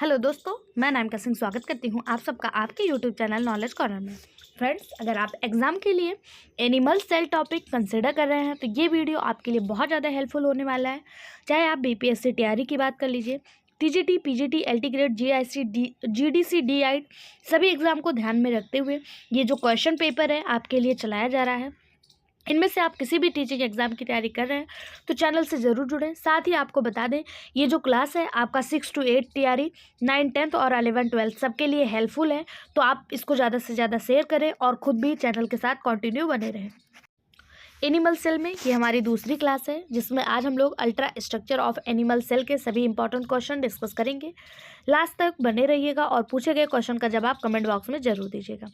Hello दोस्तों, मैं नामिका सिंह स्वागत करती हूँ आप सबका आपके यूट्यूब चैनल नॉलेज कॉर्नर में। फ्रेंड्स, अगर आप एग्ज़ाम के लिए एनिमल सेल टॉपिक कंसिडर कर रहे हैं तो ये वीडियो आपके लिए बहुत ज़्यादा हेल्पफुल होने वाला है। चाहे आप बीपीएससी तैयारी की बात कर लीजिए, TGT, PGT, LT grade, GIC, GDC, DI, सभी एग्ज़ाम को ध्यान में रखते हुए ये जो क्वेश्चन पेपर है आपके लिए चलाया जा रहा है। इनमें से आप किसी भी टीचिंग एग्जाम की तैयारी कर रहे हैं तो चैनल से ज़रूर जुड़ें। साथ ही आपको बता दें, ये जो क्लास है आपका 6 to 8 तैयारी, 9, 10 और 11, 12 सबके लिए हेल्पफुल है। तो आप इसको ज़्यादा से ज़्यादा शेयर करें और ख़ुद भी चैनल के साथ कंटिन्यू बने रहें। एनिमल सेल में ये हमारी दूसरी क्लास है जिसमें आज हम लोग ultra structure of animal cell के सभी इंपॉर्टेंट क्वेश्चन डिस्कस करेंगे। लास्ट तक बने रहिएगा और पूछे गए क्वेश्चन का जवाब कमेंट बॉक्स में ज़रूर दीजिएगा।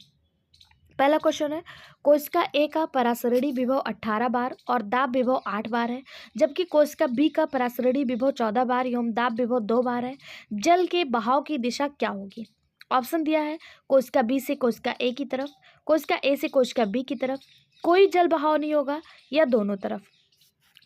पहला क्वेश्चन है, कोशिका ए का परासरणी विभव 18 बार और दाब विभव 8 बार है, जबकि कोशिका बी का परासरणी विभव 14 बार एवं दाब विभव 2 बार है। जल के बहाव की दिशा क्या होगी? ऑप्शन दिया है कोशिका बी से कोशिका ए की तरफ, कोशिका ए से कोशिका बी की तरफ, कोई जल बहाव नहीं होगा, या दोनों तरफ।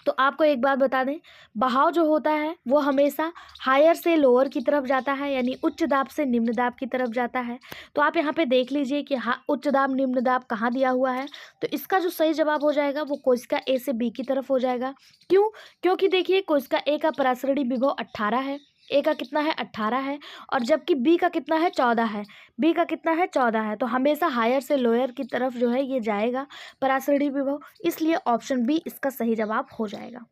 तो आपको एक बात बता दें, बहाव जो होता है वो हमेशा हायर से लोअर की तरफ जाता है, यानी उच्च दाब से निम्न दाब की तरफ जाता है। तो आप यहाँ पे देख लीजिए कि हाँ, उच्च दाब निम्न दाब कहाँ दिया हुआ है। तो इसका जो सही जवाब हो जाएगा वो कोशिका ए से बी की तरफ हो जाएगा। क्यों? क्योंकि देखिए, कोशिका ए का परासरणी विभव 18 है, ए का कितना है 18 है, और जबकि बी का कितना है 14 है, बी का कितना है 14 है। तो हमेशा हायर से लोअर की तरफ जो है ये जाएगा परासरणी विभव, इसलिए ऑप्शन बी इसका सही जवाब हो जाएगा।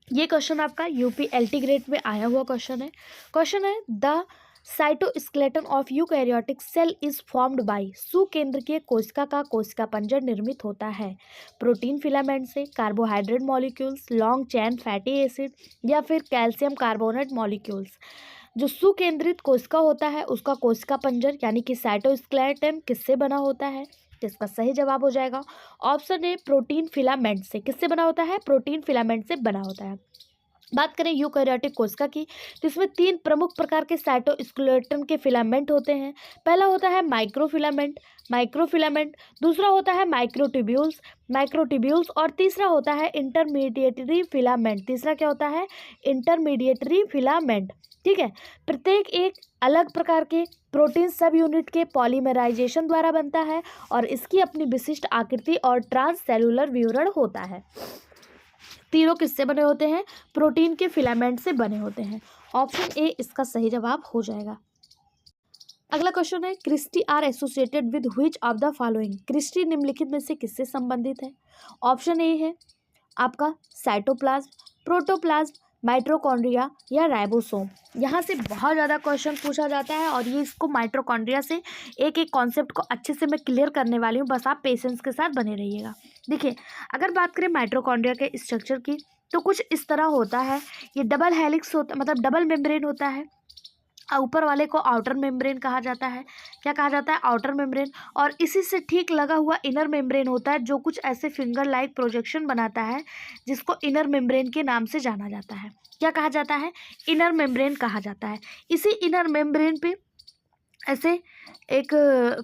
ये क्वेश्चन आपका यूपी एलटी ग्रेड में आया हुआ क्वेश्चन है। क्वेश्चन है, the cytoskeleton of eukaryotic cell is formed by. सुकेंद्रकीय कोशिका का कोशिका पंजर निर्मित होता है प्रोटीन फिलामेंट से, carbohydrate molecules, long chain fatty acid, या फिर कैल्शियम कार्बोनेट मॉलिक्यूल्स। जो सुकेंद्रित कोशिका होता है उसका कोशिका पंजर यानी कि साइटोस्केलेटन किससे बना होता है? तो इसका सही जवाब हो जाएगा ऑप्शन ए, प्रोटीन फिलामेंट से। किससे बना होता है? प्रोटीन फिलामेंट से बना होता है। बात करें यूकैरियोटिक कोशिका की तो इसमें 3 प्रमुख प्रकार के साइटोस्केलेटन के फिलामेंट होते हैं। पहला होता है माइक्रोफिलामेंट, दूसरा होता है माइक्रोट्यूब्यूल्स, और तीसरा होता है इंटरमीडिएटरी फिलामेंट। तीसरा क्या होता है? Intermediary filament. ठीक है, प्रत्येक एक अलग प्रकार के प्रोटीन सब यूनिट के पॉलीमराइजेशन द्वारा बनता है और इसकी अपनी विशिष्ट आकृति और ट्रांससेलुलर विवरण होता है। तीनों किससे बने होते हैं? प्रोटीन के फिलामेंट से बने होते हैं। ऑप्शन ए इसका सही जवाब हो जाएगा। अगला क्वेश्चन है, cristae are associated with which of the following. Cristae निम्नलिखित में से किससे संबंधित है? ऑप्शन ए है आपका साइटोप्लाज्म, प्रोटोप्लाज्म, माइटोकॉन्ड्रिया, या राइबोसोम। यहाँ से बहुत ज़्यादा क्वेश्चन पूछा जाता है और ये इसको माइटोकॉन्ड्रिया से एक एक कॉन्सेप्ट को अच्छे से मैं क्लियर करने वाली हूँ, बस आप पेशेंस के साथ बने रहिएगा। देखिए, अगर बात करें माइटोकॉन्ड्रिया के स्ट्रक्चर की तो कुछ इस तरह होता है। ये डबल हेलिक्स होता, मतलब डबल मेम्ब्रेन होता है। ऊपर वाले को आउटर मेम्ब्रेन कहा जाता है। क्या कहा जाता है? Outer membrane. और इसी से ठीक लगा हुआ इनर मेम्ब्रेन होता है जो कुछ ऐसे फिंगर लाइक प्रोजेक्शन बनाता है, जिसको इनर मेम्ब्रेन के नाम से जाना जाता है। क्या कहा जाता है? इनर मेम्ब्रेन कहा जाता है। इसी इनर मेम्ब्रेन पे ऐसे एक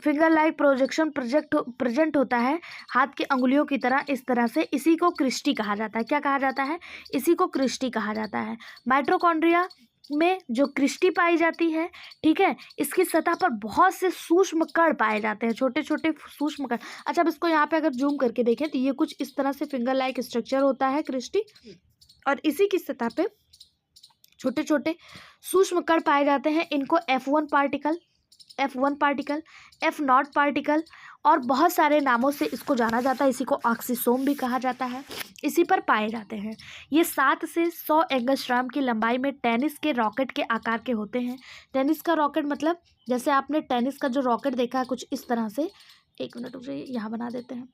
फिंगर लाइक प्रोजेक्शन प्रेजेंट होता है हाथ की अंगुलियों की तरह, इस तरह से। इसी को क्रिस्टी कहा जाता है। क्या कहा जाता है? इसी को क्रिस्टी कहा जाता है। माइटोकॉन्ड्रिया में जो क्रिस्टी पाई जाती है, ठीक है, इसकी सतह पर बहुत से सूक्ष्म कण पाए जाते हैं, छोटे छोटे सूक्ष्म कण। अच्छा, अब इसको यहाँ पे अगर जूम करके देखें तो ये कुछ इस तरह से फिंगर लाइक स्ट्रक्चर होता है क्रिस्टी, और इसी की सतह पे छोटे छोटे सूक्ष्म कण पाए जाते हैं। इनको F1 पार्टिकल, F0 पार्टिकल और बहुत सारे नामों से इसको जाना जाता है। इसी को ऑक्सीसोम भी कहा जाता है। इसी पर पाए जाते हैं। ये 7 से 100 एंगस्ट्रॉम की लंबाई में टेनिस के रॉकेट के आकार के होते हैं। टेनिस का रॉकेट मतलब जैसे आपने टेनिस का जो रॉकेट देखा है कुछ इस तरह से, एक मिनट रुक जाइए, यहाँ बना देते हैं।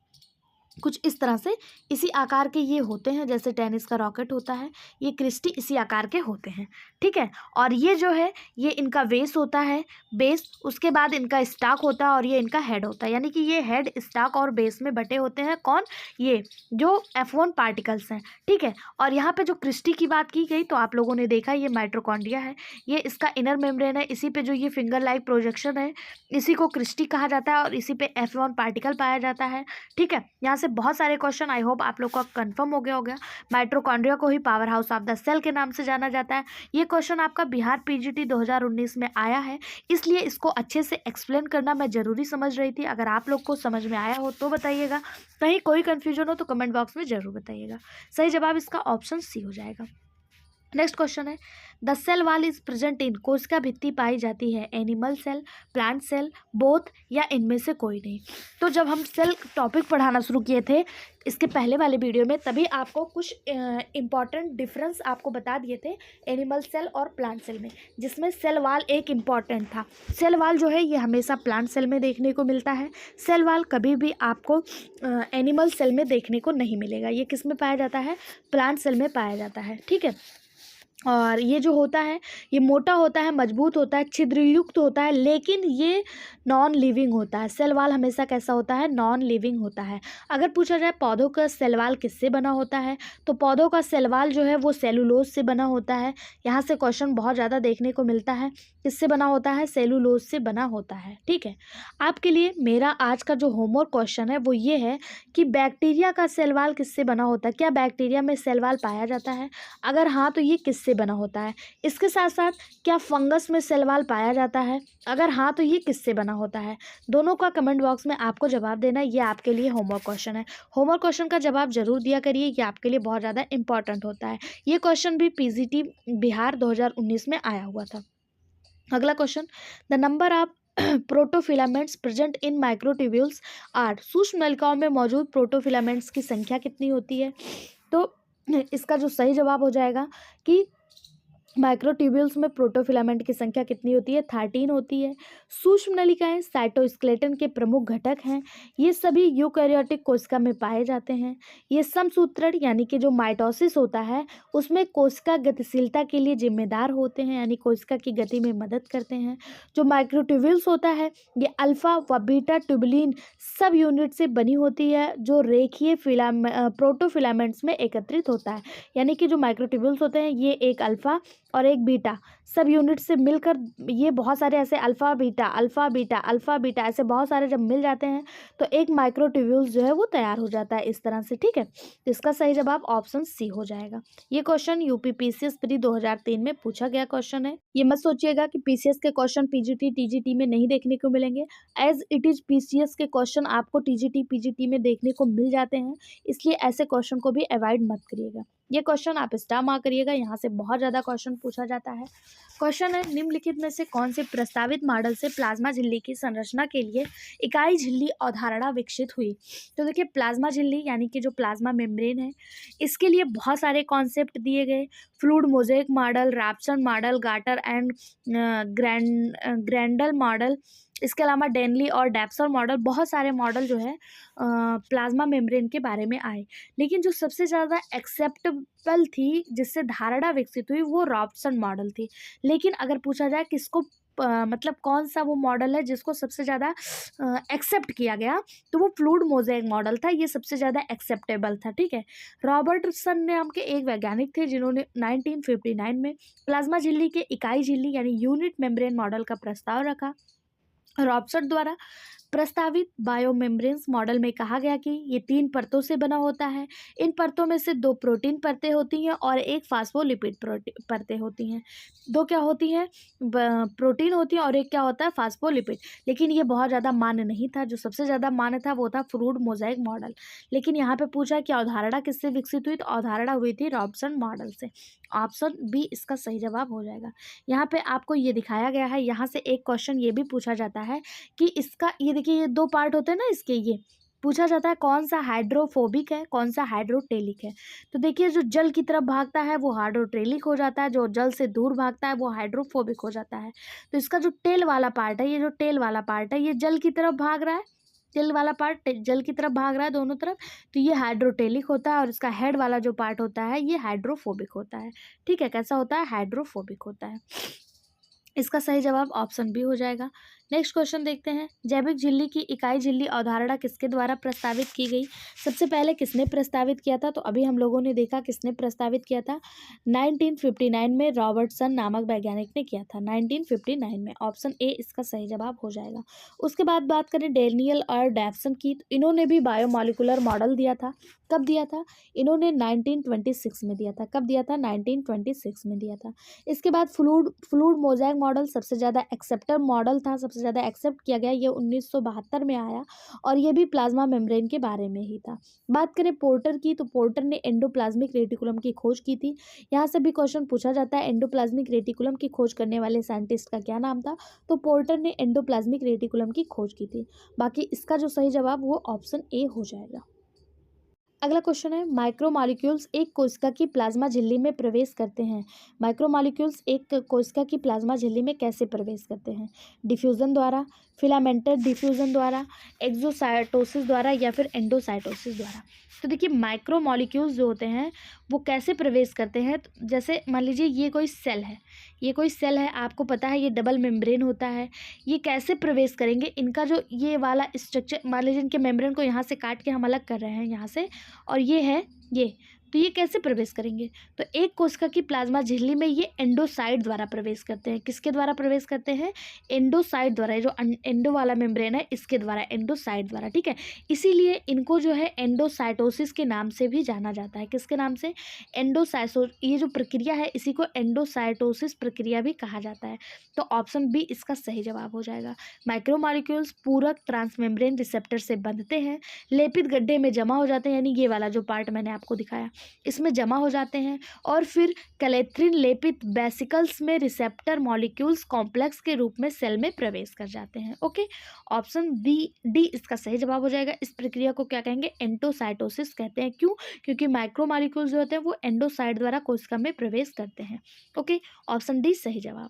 कुछ इस तरह से इसी आकार के ये होते हैं, जैसे टेनिस का रॉकेट होता है। ये क्रिस्टी इसी आकार के होते हैं, ठीक है। और ये जो है ये इनका बेस होता है, बेस, उसके बाद इनका स्टाक होता है और ये इनका हेड होता है। यानी कि ये हेड, स्टाक और बेस में बटे होते हैं। कौन? ये जो F1 पार्टिकल्स हैं, ठीक है। और यहाँ पे जो क्रिस्टी की बात की गई तो आप लोगों ने देखा ये माइटोकॉन्ड्रिया है, ये इसका इनर मेम्ब्रेन है। इसी पे जो ये फिंगर लाइक प्रोजेक्शन है इसी को क्रिस्टी कहा जाता है और इसी पे F1 पार्टिकल पाया जाता है, ठीक है। यहाँ से से बहुत सारे क्वेश्चन आई होप आप लोग का कंफर्म हो गया। माइटोकॉन्ड्रिया को ही power house of the cell के नाम से जाना जाता है। ये क्वेश्चन आपका बिहार पीजीटी 2019 में आया है, इसलिए इसको अच्छे से एक्सप्लेन करना मैं ज़रूरी समझ रही थी। अगर आप लोग को समझ में आया हो तो बताइएगा, कहीं कोई कन्फ्यूजन हो तो कमेंट बॉक्स में ज़रूर बताइएगा। सही जवाब इसका ऑप्शन सी हो जाएगा। नेक्स्ट क्वेश्चन है, the cell wall is present in, कोशिका भित्ति पाई जाती है animal cell, plant cell, both या इनमें से कोई नहीं। तो जब हम सेल टॉपिक पढ़ाना शुरू किए थे इसके पहले वाले वीडियो में, तभी आपको कुछ इम्पॉर्टेंट डिफरेंस आपको बता दिए थे एनिमल सेल और प्लांट सेल में, जिसमें सेल वॉल एक इम्पॉर्टेंट था। सेल वॉल जो है ये हमेशा प्लांट सेल में देखने को मिलता है। सेल वॉल कभी भी आपको एनिमल सेल में देखने को नहीं मिलेगा। ये किस में पाया जाता है? प्लांट सेल में पाया जाता है, ठीक है। और ये जो होता है ये मोटा होता है, मजबूत होता है, छिद्रयुक्त होता है, लेकिन ये नॉन लिविंग होता है। सेल वॉल हमेशा कैसा होता है? नॉन लिविंग होता है। अगर पूछा जाए पौधों का सेल वॉल किससे बना होता है, तो पौधों का सेल वॉल जो है वो सेलुलोज से बना होता है। यहाँ से क्वेश्चन बहुत ज़्यादा देखने को मिलता है। किससे बना होता है? सेलुलोज से बना होता है, ठीक है। आपके लिए मेरा आज का जो होमवर्क क्वेश्चन है वो ये है कि बैक्टीरिया का सेल वॉल किससे बना होता है? क्या बैक्टीरिया में सेल वॉल पाया जाता है? अगर हाँ तो ये किससे बना होता है? इसके साथ साथ क्या फंगस में सेल वॉल पाया जाता है? अगर हाँ तो ये किससे बना होता है? दोनों का कमेंट बॉक्स में आपको जवाब देना है। ये आपके लिए होमवर्क क्वेश्चन है। होमवर्क क्वेश्चन का जवाब जरूर दिया करिए, ये आपके लिए बहुत ज़्यादा इंपॉर्टेंट होता है। ये क्वेश्चन भी पीजीटी बिहार 2019 में आया हुआ था। अगला question, the number of protofilaments present in microtubules are, सूक्ष्म नलिकाओं में मौजूद प्रोटोफिलामेंट्स की संख्या कितनी होती है? तो इसका जो सही जवाब हो जाएगा कि माइक्रोट्यूब्यूल्स में प्रोटोफिलामेंट की संख्या कितनी होती है? 13 होती है। सूक्ष्म नलिकाएं साइटोस्केलेटन के प्रमुख घटक हैं। ये सभी यूकैरियोटिक कोशिका में पाए जाते हैं। ये समसूत्रण यानी कि जो माइटोसिस होता है उसमें कोशिका गतिशीलता के लिए जिम्मेदार होते हैं, यानी कोशिका की गति में मदद करते हैं। जो माइक्रोट्यूब्यूल्स होता है ये अल्फा व बीटा ट्यूबुलिन सब यूनिट से बनी होती है, जो रेखीय प्रोटोफिलामेंट्स में एकत्रित होता है। यानी कि जो माइक्रोट्यूब्यूल्स होते हैं ये एक अल्फा और एक बीटा सब यूनिट से मिलकर, ये बहुत सारे ऐसे अल्फा बीटा ऐसे बहुत सारे जब मिल जाते हैं तो एक माइक्रोट्यूब्यूल्स जो है वो तैयार हो जाता है इस तरह से, ठीक है। तो इसका सही जवाब ऑप्शन सी हो जाएगा। ये क्वेश्चन यूपी पीसीएस प्री 2003 में पूछा गया क्वेश्चन है। ये मत सोचिएगा कि पीसीएस के क्वेश्चन पीजीटी टीजीटी में नहीं देखने को मिलेंगे। एज इट इज पीसीएस के क्वेश्चन आपको टीजीटी पीजीटी में देखने को मिल जाते हैं, इसलिए ऐसे क्वेश्चन को भी अवॉइड मत करिएगा। ये क्वेश्चन आप स्टार मार्क करिएगा, यहाँ से बहुत ज़्यादा क्वेश्चन पूछा जाता है। क्वेश्चन है, निम्नलिखित में से कौन से प्रस्तावित मॉडल से प्लाज्मा झिल्ली की संरचना के लिए इकाई झिल्ली अवधारणा विकसित हुई? तो देखिए प्लाज्मा झिल्ली यानी कि जो प्लाज्मा मेम्ब्रेन है, इसके लिए बहुत सारे कॉन्सेप्ट दिए गए। Fluid mosaic model, Robertson model, Gorter and Grendel model, इसके अलावा डेनली और डैप्सर मॉडल, बहुत सारे मॉडल जो है प्लाज्मा मेम्ब्रेन के बारे में आए। लेकिन जो सबसे ज़्यादा एक्सेप्टेबल थी, जिससे धारणा विकसित हुई, वो रॉबसन मॉडल थी। लेकिन अगर पूछा जाए किसको मतलब कौन सा वो मॉडल है जिसको सबसे ज़्यादा एक्सेप्ट किया गया, तो वो फ्लूइड मोज़ेक मॉडल था। ये सबसे ज़्यादा एक्सेप्टेबल था, ठीक है। रॉबर्टसन नाम के एक वैज्ञानिक थे जिन्होंने 1959 में प्लाज्मा झिल्ली के इकाई झिल्ली यानी यूनिट मेम्ब्रेन मॉडल का प्रस्ताव रखा। रॉबर्टसन द्वारा प्रस्तावित बायोमेम्ब्रेन्स मॉडल में कहा गया कि ये 3 परतों से बना होता है। इन परतों में से 2 प्रोटीन परतें होती हैं और एक फास्फोलिपिड परतें होती हैं। 2 क्या होती हैं? प्रोटीन होती हैं और एक क्या होता है? फास्फोलिपिड। लेकिन ये बहुत ज़्यादा मान्य नहीं था। जो सबसे ज़्यादा मान्य था वो था फ्लूइड मोज़ेक मॉडल। लेकिन यहाँ पे पूछा कि अवधारणा किससे विकसित हुई, तो अवधारणा हुई थी रॉबर्टसन मॉडल से। ऑप्शन बी इसका सही जवाब हो जाएगा। यहाँ पे आपको ये दिखाया गया है। यहाँ से एक क्वेश्चन ये भी पूछा जाता है कि इसका, ये देखिए ये 2 पार्ट होते हैं ना इसके, ये पूछा जाता है कौन सा हाइड्रोफोबिक है, कौन सा हाइड्रोटेलिक है। तो देखिए जो जल की तरफ भागता है वो हाइड्रोटेलिक हो जाता है, जो जल से दूर भागता है वो हाइड्रोफोबिक हो जाता है। तो इसका जो टेल वाला पार्ट है, ये जो टेल वाला पार्ट है ये जल की तरफ भाग रहा है, टेल वाला पार्ट जल की तरफ भाग रहा है दोनों तरफ, तो ये हाइड्रोटेलिक होता है। और इसका हेड वाला जो पार्ट होता है ये हाइड्रोफोबिक होता है, ठीक है। कैसा होता है? हाइड्रोफोबिक होता है। इसका सही जवाब ऑप्शन बी हो जाएगा। नेक्स्ट क्वेश्चन देखते हैं, जैविक झिल्ली की इकाई झिल्ली अवधारणा किसके द्वारा प्रस्तावित की गई? सबसे पहले किसने प्रस्तावित किया था? तो अभी हम लोगों ने देखा किसने प्रस्तावित किया था, 1959 में रॉबर्टसन नामक वैज्ञानिक ने किया था, 1959 में। ऑप्शन ए इसका सही जवाब हो जाएगा। उसके बाद बात करें डेनियल और डेवसन की, तो इन्होंने भी बायोमॉलिकुलर मॉडल दिया था। कब दिया था? इन्होंने 1926 में दिया था। कब दिया था? 1926 में दिया था। इसके बाद फ्लूइड मोज़ेक मॉडल सबसे ज़्यादा एक्सेप्टर मॉडल था, सबसे ज़्यादा एक्सेप्ट किया गया, ये 1972 में आया और ये भी प्लाज्मा मेम्ब्रेन के बारे में ही था। बात करें पोर्टर की, तो पोर्टर ने एंडोप्लाज्मिक रेटिकुलम की खोज की थी। यहाँ से भी क्वेश्चन पूछा जाता है, एंडोप्लाज्मिक रेटिकुलम की खोज करने वाले साइंटिस्ट का क्या नाम था? तो पोर्टर ने एंडोप्लाज्मिक रेटिकुलम की खोज की थी। बाकी इसका जो सही जवाब वो ऑप्शन ए हो जाएगा। अगला क्वेश्चन है, माइक्रोमॉलिक्यूल्स एक कोशिका की प्लाज्मा झिल्ली में प्रवेश करते हैं। माइक्रोमॉलिक्यूल्स एक कोशिका की प्लाज्मा झिल्ली में कैसे प्रवेश करते हैं? डिफ्यूजन द्वारा, फिलामेंटेड डिफ्यूजन द्वारा, एक्सोसाइटोसिस द्वारा या फिर एंडोसाइटोसिस द्वारा। तो देखिए माइक्रोमॉलिक्यूल्स जो होते हैं वो कैसे प्रवेश करते हैं, तो जैसे मान लीजिए ये कोई सेल है, ये कोई सेल है, आपको पता है ये डबल मेम्ब्रेन होता है। ये कैसे प्रवेश करेंगे, इनका जो ये वाला स्ट्रक्चर, मान लीजिए इनके मेम्ब्रेन को यहाँ से काट के हम अलग कर रहे हैं यहाँ से, और ये है ये, तो ये कैसे प्रवेश करेंगे? तो एक कोशिका की प्लाज्मा झिल्ली में ये एंडोसाइट द्वारा प्रवेश करते हैं। किसके द्वारा प्रवेश करते हैं? एंडोसाइट द्वारा। ये जो एंडो वाला मेम्ब्रेन है इसके द्वारा, एंडोसाइट द्वारा, ठीक है। इसीलिए इनको जो है एंडोसाइटोसिस के नाम से भी जाना जाता है। किसके नाम से? ये जो प्रक्रिया है इसी को एंडोसाइटोसिस प्रक्रिया भी कहा जाता है। तो ऑप्शन बी इसका सही जवाब हो जाएगा। माइक्रोमॉलिक्यूल्स पूरक ट्रांसमेम्ब्रेन रिसेप्टर से बंधते हैं, लेपित गड्ढे में जमा हो जाते हैं, यानी ये वाला जो पार्ट मैंने आपको दिखाया इसमें जमा हो जाते हैं, और फिर कैलेथ्रिन लेपित वेसिकल्स में रिसेप्टर मॉलिक्यूल्स कॉम्प्लेक्स के रूप में सेल में प्रवेश कर जाते हैं। ओके, ऑप्शन डी इसका सही जवाब हो जाएगा। इस प्रक्रिया को क्या कहेंगे? एंडोसाइटोसिस कहते हैं। क्यों? क्योंकि माइक्रोमॉलिक्यूल्स जो होते हैं वो एंडोसाइट द्वारा कोशिका में प्रवेश करते हैं। ओके, ऑप्शन डी सही जवाब।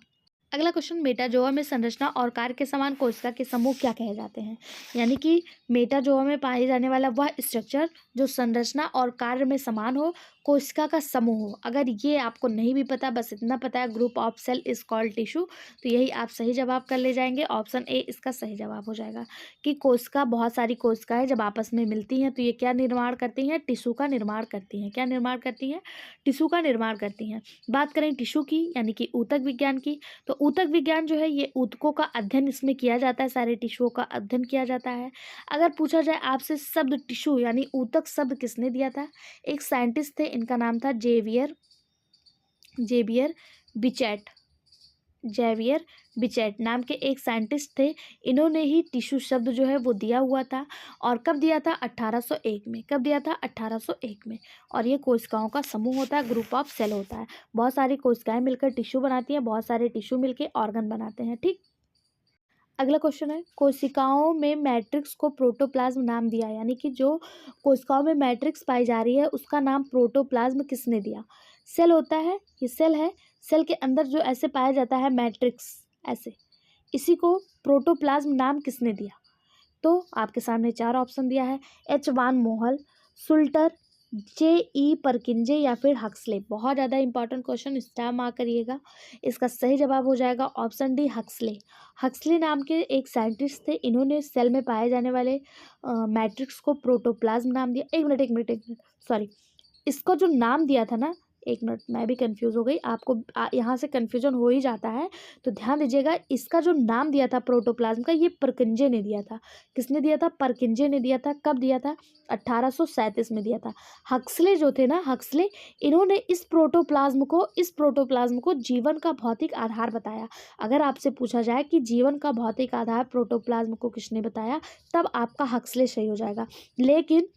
अगला क्वेश्चन, मेटाजोआ में संरचना और कार्य के समान कोशिका के समूह क्या कहे जाते हैं? यानी कि मेटाजोआ में पाए जाने वाला वह स्ट्रक्चर जो संरचना और कार्य में समान हो, कोशिका का समूह हो। अगर ये आपको नहीं भी पता, बस इतना पता है group of cell is called tissue, तो यही आप सही जवाब कर ले जाएंगे। ऑप्शन ए इसका सही जवाब हो जाएगा कि कोशिका, बहुत सारी कोशिकाएं जब आपस में मिलती हैं तो ये क्या निर्माण करती हैं? टिश्यू का निर्माण करती हैं। क्या निर्माण करती हैं? टिश्यू का निर्माण करती हैं। बात करें टिश्यू की यानी कि ऊतक विज्ञान की, तो ऊतक विज्ञान जो है ये ऊतकों का अध्ययन इसमें किया जाता है, सारे टिश्यूओं का अध्ययन किया जाता है। अगर पूछा जाए आपसे शब्द टिश्यू यानी ऊतक शब्द किसने दिया था? एक साइंटिस्ट थे, इनका नाम था जेवियर बिचेट। जेवियर बिचेट नाम के एक साइंटिस्ट थे, इन्होंने ही टिश्यू शब्द जो है वो दिया हुआ था। और कब दिया था? 1801 में। कब दिया था? 1801 में। और ये कोशिकाओं का समूह होता है, ग्रुप ऑफ सेल होता है। बहुत सारी कोशिकाएं मिलकर टिश्यू बनाती हैं, बहुत सारे टिश्यू मिलकर ऑर्गन बनाते हैं, ठीक। अगला क्वेश्चन है, कोशिकाओं में मैट्रिक्स को प्रोटोप्लाज्म नाम दिया, यानी कि जो कोशिकाओं में मैट्रिक्स पाई जा रही है उसका नाम प्रोटोप्लाज्म किसने दिया? सेल होता है, ये सेल है, सेल के अंदर जो ऐसे पाया जाता है मैट्रिक्स, ऐसे, इसी को प्रोटोप्लाज्म नाम किसने दिया? तो आपके सामने चार ऑप्शन दिया है, एच वान मोहल, सुल्टर, जे परकिंजे या फिर हक्सले। बहुत ज़्यादा इंपॉर्टेंट क्वेश्चन, स्टार मार्क करिएगा। इसका सही जवाब हो जाएगा ऑप्शन डी हक्सले। हक्सले नाम के एक साइंटिस्ट थे, इन्होंने सेल में पाए जाने वाले मैट्रिक्स को प्रोटोप्लाज्म नाम दिया। एक मिनट, सॉरी, इसको जो नाम दिया था ना, एक मिनट, मैं भी कंफ्यूज हो गई, आपको यहाँ से कंफ्यूजन हो ही जाता है, तो ध्यान दीजिएगा। इसका जो नाम दिया था प्रोटोप्लाज्म का, ये परकिंजे ने दिया था। किसने दिया था? परकिंजे ने दिया था। कब दिया था? 1837 में दिया था। हक्सले जो थे ना, हक्सले, इन्होंने इस प्रोटोप्लाज्म को जीवन का भौतिक आधार बताया। अगर आपसे पूछा जाए कि जीवन का भौतिक आधार प्रोटोप्लाज्म को किसने बताया, तब आपका हक्सले सही हो जाएगा। लेकिन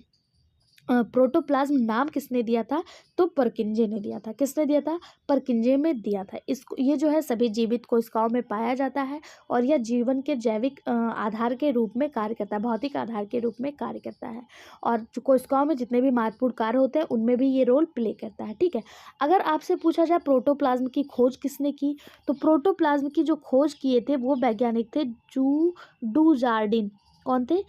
प्रोटोप्लाज्म नाम किसने दिया था? तो परकिंजे ने दिया था। किसने दिया था? परकिंजे में दिया था। इसको, ये जो है सभी जीवित कोशिकाओं में पाया जाता है और यह जीवन के जैविक आधार के रूप में कार्य करता है, भौतिक आधार के रूप में कार्य करता है। और जो कोशिकाओं में जितने भी महत्वपूर्ण कार्य होते हैं उनमें भी ये रोल प्ले करता है, ठीक है। अगर आपसे पूछा जाए प्रोटोप्लाज्म की खोज किसने की, तो प्रोटोप्लाज्म की जो खोज किए थे वो वैज्ञानिक थे डू जार्डिन। कौन थे?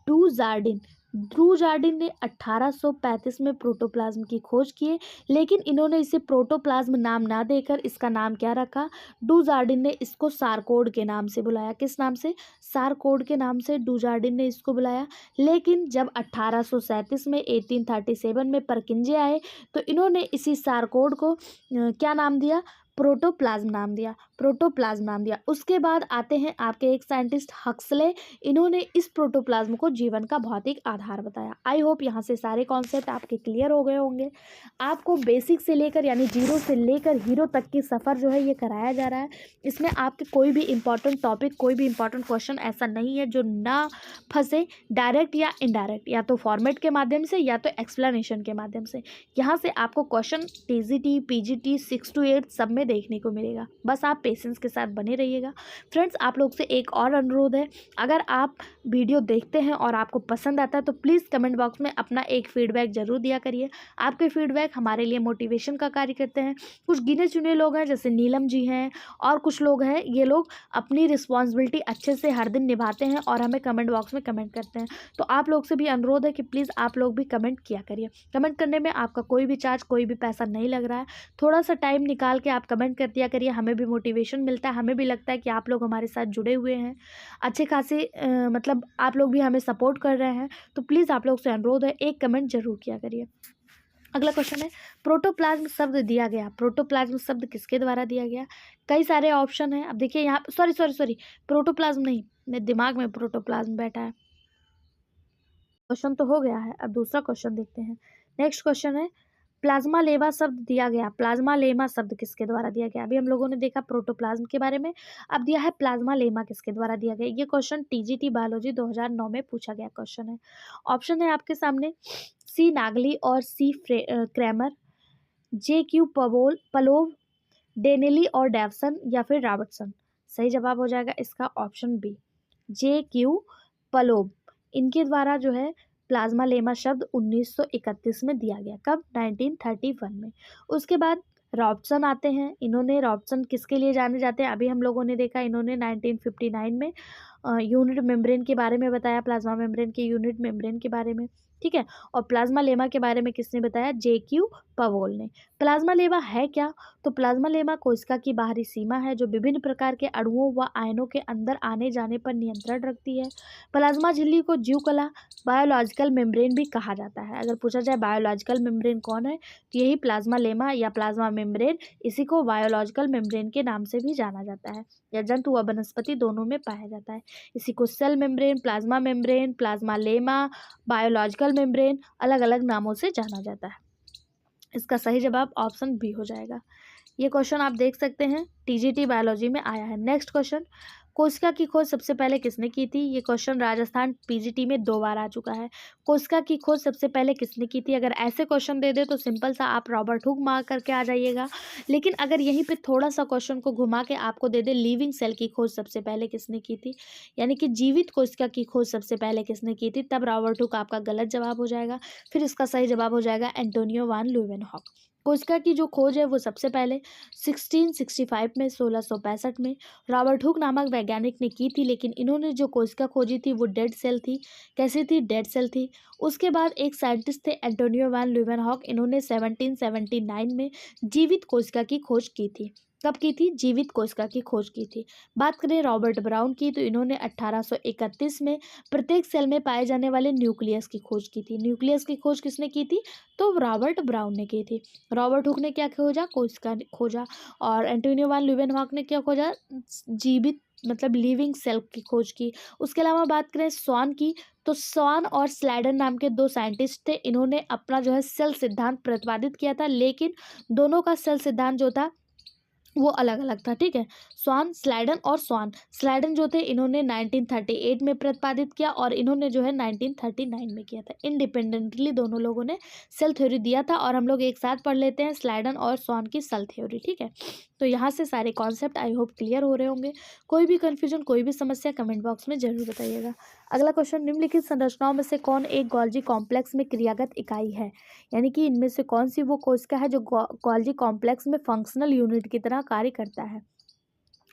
Do jardin. ड्रू जार्डिन ने 1835 में प्रोटोप्लाज्म की खोज की है, लेकिन इन्होंने इसे प्रोटोप्लाज्म नाम ना देकर इसका नाम क्या रखा, ड्रू जार्डिन ने इसको सारकोड के नाम से बुलाया। किस नाम से? सारकोड के नाम से ड्रू जार्डिन ने इसको बुलाया। लेकिन जब 1837 में 1837 में परकिंजे आए तो इन्होंने इसी सारकोड को क्या नाम दिया, प्रोटोप्लाज्म नाम दिया, प्रोटोप्लाज्म नाम दिया। उसके बाद आते हैं आपके एक साइंटिस्ट हक्सले, इन्होंने इस प्रोटोप्लाज्म को जीवन का भौतिक आधार बताया। आई होप यहाँ से सारे कॉन्सेप्ट आपके क्लियर हो गए होंगे। आपको बेसिक से लेकर यानी जीरो से लेकर हीरो तक की सफ़र जो है ये कराया जा रहा है। इसमें आपके कोई भी इंपॉर्टेंट टॉपिक, कोई भी इंपॉर्टेंट क्वेश्चन ऐसा नहीं है जो ना फंसे, डायरेक्ट या इनडायरेक्ट, या तो फॉर्मेट के माध्यम से या तो एक्सप्लेनेशन के माध्यम से। यहाँ से आपको क्वेश्चन टीजीटी, पीजीटी 6 to 8 सब में देखने को मिलेगा। बस आप पेशेंस के साथ बने रहिएगा। फ्रेंड्स, आप लोग से एक और अनुरोध है, अगर आप वीडियो देखते हैं और आपको पसंद आता है तो प्लीज़ कमेंट बॉक्स में अपना एक फीडबैक ज़रूर दिया करिए। आपके फीडबैक हमारे लिए मोटिवेशन का कार्य करते हैं। कुछ गिने चुने लोग हैं जैसे नीलम जी हैं और कुछ लोग हैं, ये लोग अपनी रिस्पॉन्सिबिलिटी अच्छे से हर दिन निभाते हैं और हमें कमेंट बॉक्स में कमेंट करते हैं। तो आप लोग से भी अनुरोध है कि प्लीज़ आप लोग भी कमेंट किया करिए। कमेंट करने में आपका कोई भी चार्ज, कोई भी पैसा नहीं लग रहा है। थोड़ा सा टाइम निकाल के आप कमेंट कर दिया करिए, हमें भी मोटिवेशन मिलता है, हमें भी लगता है कि आप लोग हमारे साथ जुड़े हुए हैं, अच्छे खासे मतलब आप लोग भी हमें सपोर्ट कर रहे हैं। तो प्लीज़ आप लोग से अनुरोध है, एक कमेंट जरूर किया करिए। अगला क्वेश्चन है, प्रोटोप्लाज्म शब्द दिया गया, प्रोटोप्लाज्म शब्द किसके द्वारा दिया गया? कई सारे ऑप्शन हैं। अब देखिए यहाँ, सॉरी प्रोटोप्लाज्म नहीं, मेरे दिमाग में प्रोटोप्लाज्म बैठा है। क्वेश्चन तो हो गया है, अब दूसरा क्वेश्चन देखते हैं। नेक्स्ट क्वेश्चन है, प्लाज्मा लेमा शब्द दिया गया, प्लाज्मा लेमा शब्द किसके द्वारा दिया गया? अभी हम लोगों ने देखा प्रोटोप्लाज्म के बारे में, अब दिया है प्लाज्मा लेमा किसके द्वारा दिया गया। ये क्वेश्चन टीजीटी बायोलॉजी 2009 में पूछा गया क्वेश्चन है। ऑप्शन है आपके सामने, सी नागली और सी क्रैमर, जे क्यू पलोव, डेनेली और डेवसन, या फिर रॉबर्टसन। सही जवाब हो जाएगा इसका ऑप्शन बी, जे क्यू पलोव। इनके द्वारा जो है प्लाज्मा लेमा शब्द 1931 में दिया गया। कब? 1931 में। उसके बाद रॉबर्टसन आते हैं। इन्होंने, रॉबर्टसन किसके लिए जाने जाते हैं? अभी हम लोगों ने देखा इन्होंने 1959 में यूनिट मेम्ब्रेन के बारे में बताया, प्लाज्मा मेम्ब्रेन के यूनिट मेम्ब्रेन के बारे में, ठीक है। और प्लाज्मा लेमा के बारे में किसने बताया? जे क्यू पवोल ने। प्लाज्मा लेमा है क्या? तो प्लाज्मा लेमा कोशिका की बाहरी सीमा है जो विभिन्न प्रकार के अणुओं व आयनों के अंदर आने जाने पर नियंत्रण रखती है। प्लाज्मा झिल्ली को जीवकला, बायोलॉजिकल मेम्ब्रेन भी कहा जाता है। अगर पूछा जाए बायोलॉजिकल मेम्ब्रेन कौन है, तो यही प्लाज्मा लेमा या प्लाज्मा मेम्ब्रेन, इसी को बायोलॉजिकल मेम्ब्रेन के नाम से भी जाना जाता है। या जंतु व वनस्पति दोनों में पाया जाता है। इसी को cell membrane, plasmalemma, biological membrane अलग अलग नामों से जाना जाता है। इसका सही जवाब ऑप्शन बी हो जाएगा। ये क्वेश्चन आप देख सकते हैं टीजीटी बायोलॉजी में आया है। नेक्स्ट क्वेश्चन, कोशिका की खोज सबसे पहले किसने की थी? ये क्वेश्चन राजस्थान पीजीटी में 2 बार आ चुका है। कोशिका की खोज सबसे पहले किसने की थी? अगर ऐसे क्वेश्चन दे दे तो सिंपल सा आप रॉबर्ट हुक मार करके आ जाइएगा। लेकिन अगर यहीं पे थोड़ा सा क्वेश्चन को घुमा के आपको दे दे लिविंग सेल की खोज सबसे पहले किसने की थी, यानी कि जीवित कोशिका की खोज सबसे पहले किसने की थी, तब रॉबर्ट हुक आपका गलत जवाब हो जाएगा। फिर इसका सही जवाब हो जाएगा एंटोनियो वान ल्यूवेनहॉक। कोशिका की जो खोज है वो सबसे पहले 1665 में, 1665 में रॉबर्ट हुक नामक वैज्ञानिक ने की थी। लेकिन इन्होंने जो कोशिका खोजी थी वो डेड सेल थी। कैसी थी? डेड सेल थी। उसके बाद एक साइंटिस्ट थे एंटोनियो वैन ल्यूवेनहॉक, इन्होंने 1779 में जीवित कोशिका की खोज की थी। कब की थी? जीवित कोशिका की खोज की थी। बात करें रॉबर्ट ब्राउन की, तो इन्होंने 1831 में प्रत्येक सेल में पाए जाने वाले न्यूक्लियस की खोज की थी। न्यूक्लियस की खोज किसने की थी? तो रॉबर्ट ब्राउन ने की थी। रॉबर्ट हुक ने क्या खोजा? कोशिका खोजा। और एंटोनियो वैन ल्यूवेनहॉक ने क्या खोजा? जीवित मतलब लिविंग सेल की खोज की। उसके अलावा बात करें स्वान की, तो स्वान और स्लाइडन नाम के 2 साइंटिस्ट थे। इन्होंने अपना जो है सेल सिद्धांत प्रतिपादित किया था, लेकिन दोनों का सेल सिद्धांत जो था वो अलग अलग था, ठीक है। स्लाइडन और स्लाइडन जो थे इन्होंने 1938 में प्रतिपादित किया और इन्होंने जो है 1939 में किया था। इंडिपेंडेंटली दोनों लोगों ने सेल थ्योरी दिया था और हम लोग एक साथ पढ़ लेते हैं स्लाइडन और स्वान की सेल थ्योरी, ठीक है। तो यहाँ से सारे कॉन्सेप्ट आई होप क्लियर हो रहे होंगे। कोई भी कन्फ्यूजन, कोई भी समस्या कमेंट बॉक्स में जरूर बताइएगा। अगला क्वेश्चन, निम्नलिखित संरचनाओं में से कौन एक गोल्जी कॉम्प्लेक्स में क्रियागत इकाई है? यानी कि इनमें से कौन सी वो कोशिका है जो गोल्जी कॉम्प्लेक्स में फंक्शनल यूनिट की तरह कार्य करता है?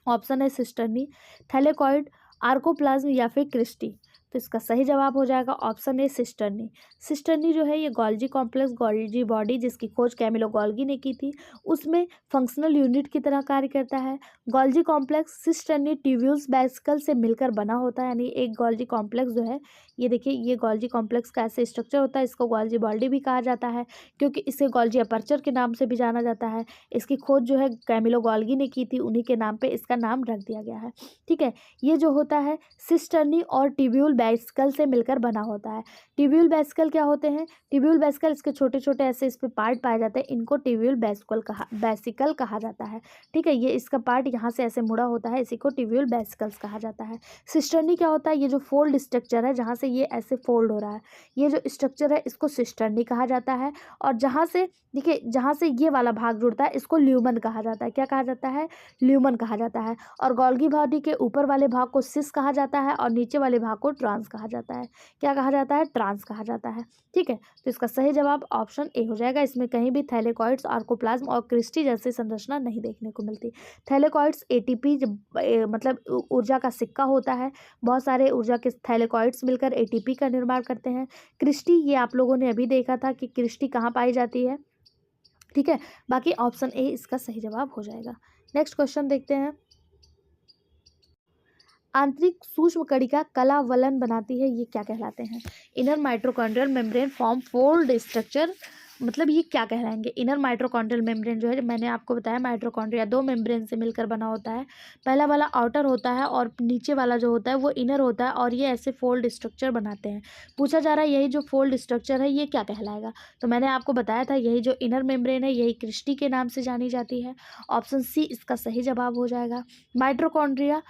ऑप्शन है सिस्टर्नी, थैलेकॉइड, आर्कोप्लाज्म या फिर क्रिस्टी। तो इसका सही जवाब हो जाएगा ऑप्शन ए सिस्टर्नी। सिस्टर्नी जो है ये गोल्जी कॉम्प्लेक्स, गोल्जी बॉडी जिसकी खोज कैमिलो गोल्गी ने की थी, उसमें फंक्शनल यूनिट की तरह कार्य करता है। Golgi complex cisternae tubules vesicle से मिलकर बना होता है, यानी एक गोल्जी कॉम्प्लेक्स जो है ये देखिए, ये गोल्जी कॉम्प्लेक्स का ऐसे स्ट्रक्चर होता है। इसको गोल्जी बॉडी भी कहा जाता है क्योंकि इसे गोल्जी अपर्चर के नाम से भी जाना जाता है। इसकी खोज जो है कैमिलो गोल्गी ने की थी, उन्हीं के नाम पे इसका नाम रख दिया गया है। ठीक है, ये जो होता है सिस्टर्नी और ट्यूब्यूल वेसिकल से मिलकर बना होता है। ट्यूब्यूल वेसिकल क्या होते हैं? ट्यूब्यूल वेसिकल इसके छोटे छोटे ऐसे इस पे पार्ट पाए जाते हैं, इनको ट्यूब्यूल वेसिकल कहा जाता है। ठीक है, ये इसका पार्ट यहाँ से ऐसे मुड़ा होता है, इसी को ट्यूब्यूल वेसिकल्स कहा जाता है। सिस्टर्नी क्या होता है? ये जो फोल्ड स्ट्रक्चर है, जहाँ से ये ऐसे फोल्ड हो रहा है, ये जो स्ट्रक्चर है इसको सिस्टर्नी कहा जाता है। और जहाँ से देखिए, जहाँ से ये वाला भाग जुड़ता है इसको ल्यूमन कहा जाता है। क्या कहा जाता है? ल्यूमन कहा जाता है। और गोल्गी बॉडी के ऊपर वाले भाग को सिस कहा जाता है और नीचे वाले भाग को ट्रांस कहा जाता है। क्या कहा जाता है? ट्रांस कहा जाता है। ठीक है, तो इसका सही जवाब ऑप्शन ए हो जाएगा। इसमें कहीं भी थैलेकॉइड्स, आर्कोप्लाज्म और क्रिस्टी जैसी संरचना नहीं देखने को मिलती। थैलेकॉइड्स एटीपी मतलब ऊर्जा का सिक्का होता है। बहुत सारे ऊर्जा के थैलेकॉइड्स मिलकर एटीपी का निर्माण करते हैं। क्रिस्टी, ये आप लोगों ने अभी देखा था कि क्रिस्टी कहाँ पाई जाती है। ठीक है, बाकी ऑप्शन ए इसका सही जवाब हो जाएगा। नेक्स्ट क्वेश्चन देखते हैं। आंतरिक सूक्ष्म कणिका कलावलन बनाती है, ये क्या कहलाते हैं? Inner mitochondrial membrane form fold structure, मतलब ये क्या कहलाएंगे? इनर माइटोकॉन्ड्रियल मेम्ब्रेन जो है, मैंने आपको बताया माइटोकॉन्ड्रिया दो मेम्ब्रेन से मिलकर बना होता है। पहला वाला आउटर होता है और नीचे वाला जो होता है वो इनर होता है, और ये ऐसे फोल्ड स्ट्रक्चर बनाते हैं। पूछा जा रहा है यही जो फोल्ड स्ट्रक्चर है ये क्या कहलाएगा? तो मैंने आपको बताया था यही जो इनर मेम्ब्रेन है यही क्रिस्टी के नाम से जानी जाती है। ऑप्शन सी इसका सही जवाब हो जाएगा। माइटोकॉन्ड्रिया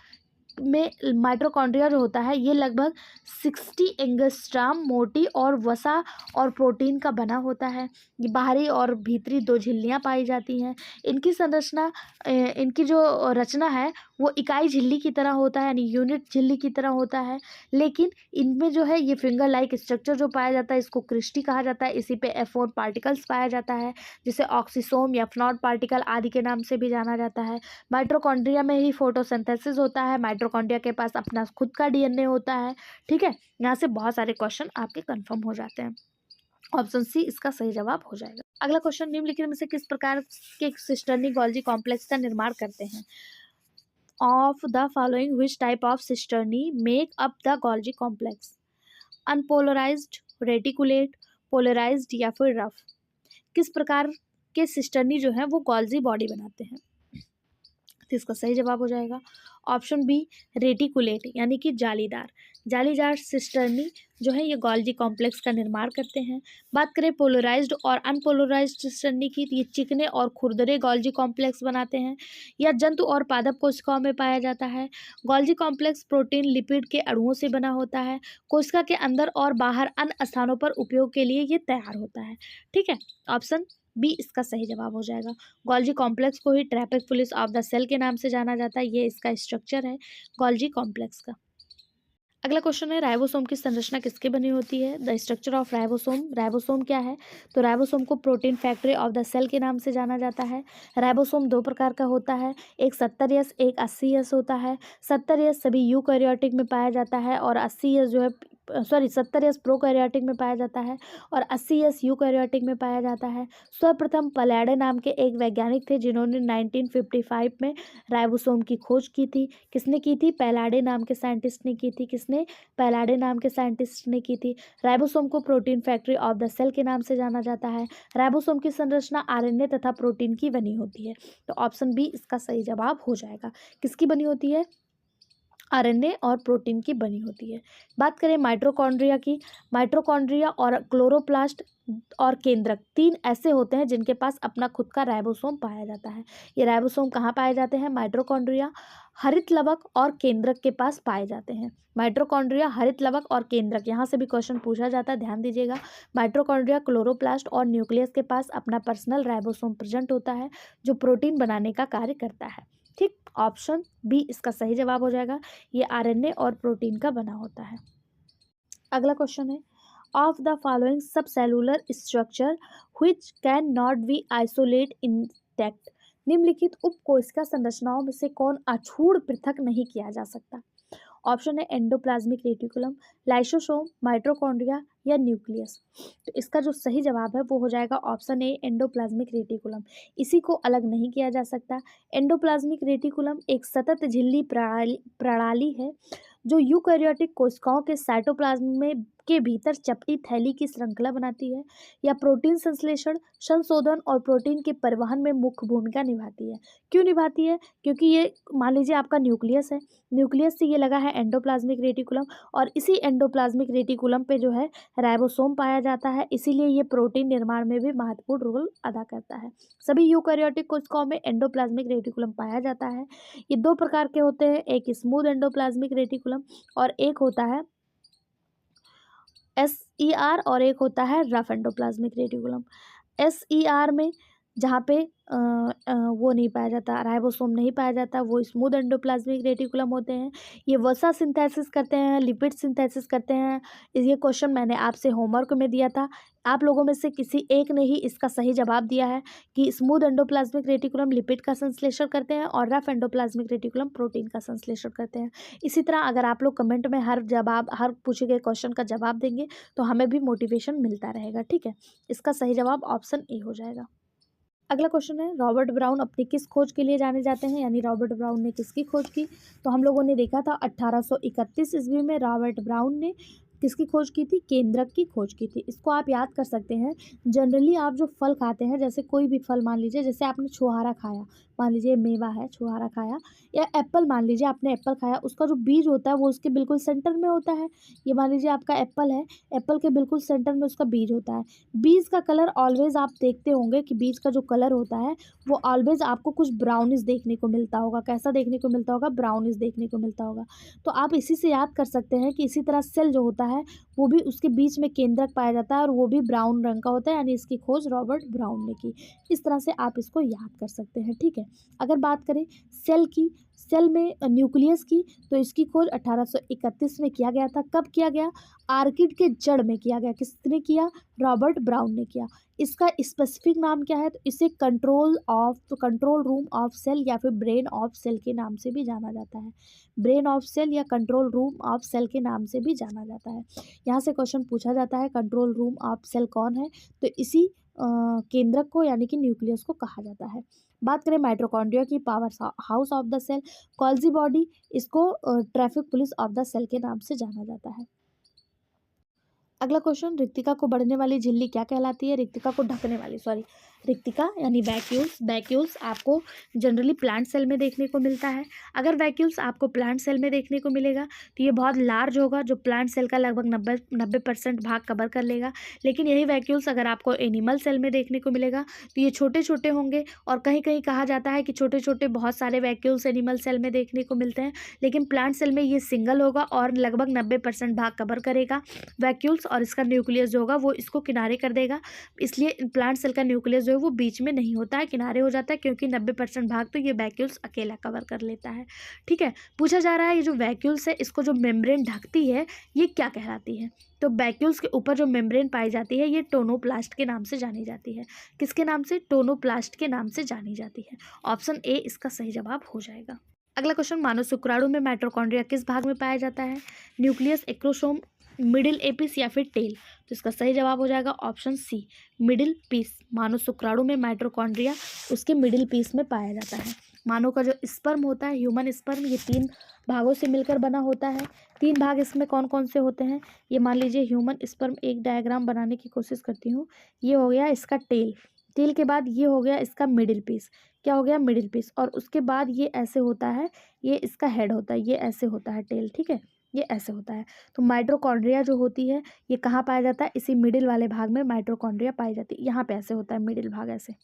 में माइटोकॉन्ड्रिया जो होता है ये लगभग 60 एंगस्ट्राम मोटी और वसा और प्रोटीन का बना होता है। ये बाहरी और भीतरी दो झिल्लियाँ पाई जाती हैं। इनकी संरचना इनकी जो रचना है वो इकाई झिल्ली की तरह होता है, यानी यूनिट झिल्ली की तरह होता है। लेकिन इनमें जो है ये फिंगर लाइक स्ट्रक्चर जो पाया जाता है इसको क्रिस्टी कहा जाता है। इसी पे F1 पार्टिकल्स पाया जाता है, जिसे ऑक्सीसोम या फ्नॉट पार्टिकल आदि के नाम से भी जाना जाता है। माइटोकॉन्ड्रिया में ही फोटोसिंथेसिस होता है। माइटोकॉन्ड्रिया के पास अपना खुद का डीएनए होता है। ठीक है, यहाँ से बहुत सारे क्वेश्चन आपके कंफर्म हो जाते हैं। ऑप्शन सी इसका सही जवाब हो जाएगा। अगला क्वेश्चन, निम्नलिखित में से किस प्रकार के सिस्टर्नी गोल्जी कॉम्प्लेक्स का निर्माण करते हैं? Of the following which type of cisternae make up the Golgi complex? Unpolarized, reticulate, polarized या फिर रफ? किस प्रकार के सिस्टर्नी जो है वो गोल्जी बॉडी बनाते हैं? तो इसका सही जवाब हो जाएगा ऑप्शन बी, रेटिकुलेट, यानी कि जालीदार। जालीदार सिस्टर्नी जो है ये गोल्जी कॉम्प्लेक्स का निर्माण करते हैं। बात करें पोलराइज्ड और अनपोलराइज्ड सिस्टर्नी की, तो ये चिकने और खुरदरे गोल्जी कॉम्प्लेक्स बनाते हैं। या जंतु और पादप कोशिकाओं में पाया जाता है। गोल्जी कॉम्प्लेक्स प्रोटीन लिपिड के अणुओं से बना होता है। कोशिका के अंदर और बाहर अन्य स्थानों पर उपयोग के लिए ये तैयार होता है। ठीक है, ऑप्शन बी इसका सही जवाब हो जाएगा। गोल्जी कॉम्प्लेक्स को ही traffic police of the cell के नाम से जाना जाता है। ये इसका स्ट्रक्चर है गोल्जी कॉम्प्लेक्स का। अगला क्वेश्चन है, राइबोसोम की संरचना किसके बनी होती है? The structure of ribosome. Ribosome क्या है? तो राइबोसोम को protein factory of the cell के नाम से जाना जाता है। राइबोसोम दो प्रकार का होता है, एक 70S एक 80S होता है। 70S सभी यूकैरियोटिक में पाया जाता है और 80S जो है 70S प्रोकैरियोटिक में पाया जाता है और 80S यूकैरियोटिक में पाया जाता है। सर्वप्रथम पलैडे नाम के एक वैज्ञानिक थे जिन्होंने 1955 में राइबोसोम की खोज की थी। किसने की थी? पैलाडे नाम के साइंटिस्ट ने की थी। किसने? पैलाडे नाम के साइंटिस्ट ने की थी। राइबोसोम को protein factory of the cell के नाम से जाना जाता है। राइबोसोम की संरचना आरएनए तथा प्रोटीन की बनी होती है। तो ऑप्शन बी इसका सही जवाब हो जाएगा। किसकी बनी होती है? आरएनए और प्रोटीन की बनी होती है। बात करें माइटोकॉन्ड्रिया की, माइटोकॉन्ड्रिया और क्लोरोप्लास्ट और केंद्रक तीन ऐसे होते हैं जिनके पास अपना खुद का राइबोसोम पाया जाता है। ये राइबोसोम कहाँ पाए जाते हैं? माइटोकॉन्ड्रिया, हरित लवक और केंद्रक के पास पाए जाते हैं। माइटोकॉन्ड्रिया, हरित लवक और केंद्रक, यहाँ से भी क्वेश्चन पूछा जाता है, ध्यान दीजिएगा। माइटोकॉन्ड्रिया, क्लोरोप्लास्ट और न्यूक्लियस के पास अपना पर्सनल राइबोसोम प्रेजेंट होता है जो प्रोटीन बनाने का कार्य करता है। ठीक, ऑप्शन बी इसका सही जवाब हो जाएगा। ये आरएनए और प्रोटीन का बना होता है। अगला क्वेश्चन है, ऑफ द फॉलोइंग सब cellular structure which can not be isolate intact? निम्नलिखित उपकोशिका संरचनाओं में से कौन अछूड़ पृथक नहीं किया जा सकता? ऑप्शन है एंडोप्लाज्मिक रेटिकुलम, लाइसोसोम, माइटोकॉन्ड्रिया या न्यूक्लियस। तो इसका जो सही जवाब है वो हो जाएगा ऑप्शन ए एंडोप्लाज्मिक रेटिकुलम। इसी को अलग नहीं किया जा सकता। एंडोप्लाज्मिक रेटिकुलम एक सतत झिल्ली प्रणाली है जो यूकैरियोटिक कोशिकाओं के साइटोप्लाज्म में के भीतर चपटी थैली की श्रृंखला बनाती है या प्रोटीन संश्लेषण, संशोधन और प्रोटीन के परिवहन में मुख्य भूमिका निभाती है। क्यों निभाती है? क्योंकि ये मान लीजिए आपका न्यूक्लियस है, न्यूक्लियस से ये लगा है एंडोप्लाज्मिक रेटिकुलम और इसी एंडोप्लाज्मिक रेटिकुलम पे जो है राइबोसोम पाया जाता है, इसीलिए ये प्रोटीन निर्माण में भी महत्वपूर्ण रोल अदा करता है। सभी यूकैरियोटिक कोशिकाओं में एंडोप्लाज्मिक रेटिकुलम पाया जाता है। ये दो प्रकार के होते हैं, एक स्मूथ एंडोप्लाज्मिक रेटिकुलम और एक होता है SER और एक होता है रफ एंडोप्लाज्मिक रेटिकुलम। SER में जहाँ पे वो नहीं पाया जाता, राइबोसोम नहीं पाया जाता, वो स्मूथ एंडोप्लाज्मिक रेटिकुलम होते हैं। ये वसा सिंथेसिस करते हैं, लिपिड सिंथेसिस करते हैं। ये क्वेश्चन मैंने आपसे होमवर्क में दिया था, आप लोगों में से किसी एक ने ही इसका सही जवाब दिया है कि स्मूथ एंडोप्लाज्मिक रेटिकुलम लिपिड का संश्लेषण करते हैं और रफ एंडोप्लाज्मिक रेटिकुलम प्रोटीन का संश्लेषण करते हैं। इसी तरह अगर आप लोग कमेंट में हर पूछे गए क्वेश्चन का जवाब देंगे तो हमें भी मोटिवेशन मिलता रहेगा। ठीक है, इसका सही जवाब ऑप्शन ए हो जाएगा। अगला क्वेश्चन है, रॉबर्ट ब्राउन अपनी किस खोज के लिए जाने जाते हैं, यानी रॉबर्ट ब्राउन ने किसकी खोज की? तो हम लोगों ने देखा था 1831 ईस्वी में रॉबर्ट ब्राउन ने किसकी खोज की थी? केंद्रक की खोज की थी। इसको आप याद कर सकते हैं। जनरली आप जो फल खाते हैं, जैसे कोई भी फल मान लीजिए, जैसे आपने छुहारा खाया, मान लीजिए मेवा है, छुहारा खाया, या एप्पल मान लीजिए आपने एप्पल खाया, उसका जो बीज होता है वो उसके बिल्कुल सेंटर में होता है। ये मान लीजिए आपका एप्पल है, एप्पल के बिल्कुल सेंटर में उसका बीज होता है। बीज का कलर ऑलवेज आप देखते होंगे कि बीज का जो कलर होता है वो ऑलवेज आपको कुछ ब्राउनिश देखने को मिलता होगा। कैसा देखने को मिलता होगा? ब्राउनिश देखने को मिलता होगा। तो आप इसी से याद कर सकते हैं कि इसी तरह सेल जो होता है वो भी उसके बीच में केंद्रक पाया जाता है और वो भी ब्राउन रंग का होता है, यानी इसकी खोज रॉबर्ट ब्राउन ने की। इस तरह से आप इसको याद कर सकते हैं। ठीक है, अगर बात करें सेल की, सेल में न्यूक्लियस की, तो इसकी खोज 1831 में किया गया था। कब किया गया? आर्किड के जड़ में किया गया। किसने किया? रॉबर्ट ब्राउन ने किया। इसका स्पेसिफिक नाम क्या है? तो इसे कंट्रोल रूम ऑफ सेल या फिर ब्रेन ऑफ सेल के नाम से भी जाना जाता है। ब्रेन ऑफ सेल या कंट्रोल रूम ऑफ सेल के नाम से भी जाना जाता है। यहाँ से क्वेश्चन पूछा जाता है कंट्रोल रूम ऑफ सेल कौन है? तो इसी केंद्रक को यानी कि न्यूक्लियस को कहा जाता है। बात करें माइटोकॉन्ड्रिया की, power house of the cell, Golgi body, इसको traffic police of the cell के नाम से जाना जाता है। अगला क्वेश्चन, रिक्तिका को बढ़ने वाली झिल्ली क्या कहलाती है? रिक्तिका को ढकने वाली, रिक्तिका यानी वैक्यूल्स आपको जनरली प्लांट सेल में देखने को मिलता है। अगर वैक्यूल्स आपको प्लांट सेल में देखने को मिलेगा तो ये बहुत लार्ज होगा, जो प्लांट सेल का लगभग 90% भाग कवर कर लेगा। लेकिन यही वैक्यूल्स अगर आपको एनिमल सेल में देखने को मिलेगा तो ये छोटे छोटे होंगे, और कहीं कहीं कहा जाता है कि छोटे छोटे बहुत सारे वैक्यूल्स एनिमल सेल में देखने को मिलते हैं, लेकिन प्लांट सेल में ये सिंगल होगा और लगभग 90% भाग कवर करेगा वैक्यूल्स, और इसका न्यूक्लियस जो होगा वो इसको किनारे कर देगा। इसलिए प्लांट सेल का न्यूक्लियस जो है वो बीच में नहीं होता है, किनारे हो जाता है, क्योंकि 90% भाग तो ये वैक्यूल्स अकेला कवर कर लेता है। ठीक है, पूछा जा रहा है ये जो वैक्यूल्स है इसको जो मेम्ब्रेन ढकती है ये क्या कहलाती है? तो वैक्यूल्स के ऊपर जो मेम्ब्रेन पाई जाती है ये टोनोप्लास्ट के नाम से जानी जाती है। किसके नाम से? टोनोप्लास्ट के नाम से जानी जाती है। ऑप्शन ए इसका सही जवाब हो जाएगा। अगला क्वेश्चन, मानव शुक्राणु में माइटोकॉन्ड्रिया किस भाग में पाया जाता है? न्यूक्लियस, एक्रोसोम, मिडिल एपिस या फिर टेल? तो इसका सही जवाब हो जाएगा ऑप्शन सी, मिडिल पीस। मानव शुक्राणु में माइटोकॉन्ड्रिया उसके मिडिल पीस में पाया जाता है। मानव का जो स्पर्म होता है, ह्यूमन स्पर्म, ये 3 भागों से मिलकर बना होता है। 3 भाग इसमें कौन कौन से होते हैं? ये मान लीजिए ह्यूमन स्पर्म, एक डायग्राम बनाने की कोशिश करती हूँ। ये हो गया इसका टेल, टेल के बाद ये हो गया इसका मिडिल पीस। क्या हो गया? Middle piece. और उसके बाद ये ऐसे होता है, ये इसका हेड होता है, ये ऐसे होता है टेल। ठीक है, ये ऐसे होता है। तो माइटोकॉन्ड्रिया जो होती है ये कहाँ पाया जाता है? इसी मिडिल वाले भाग में माइटोकॉन्ड्रिया पाई जाती है। यहाँ पे ऐसे होता है मिडिल भाग, ऐसे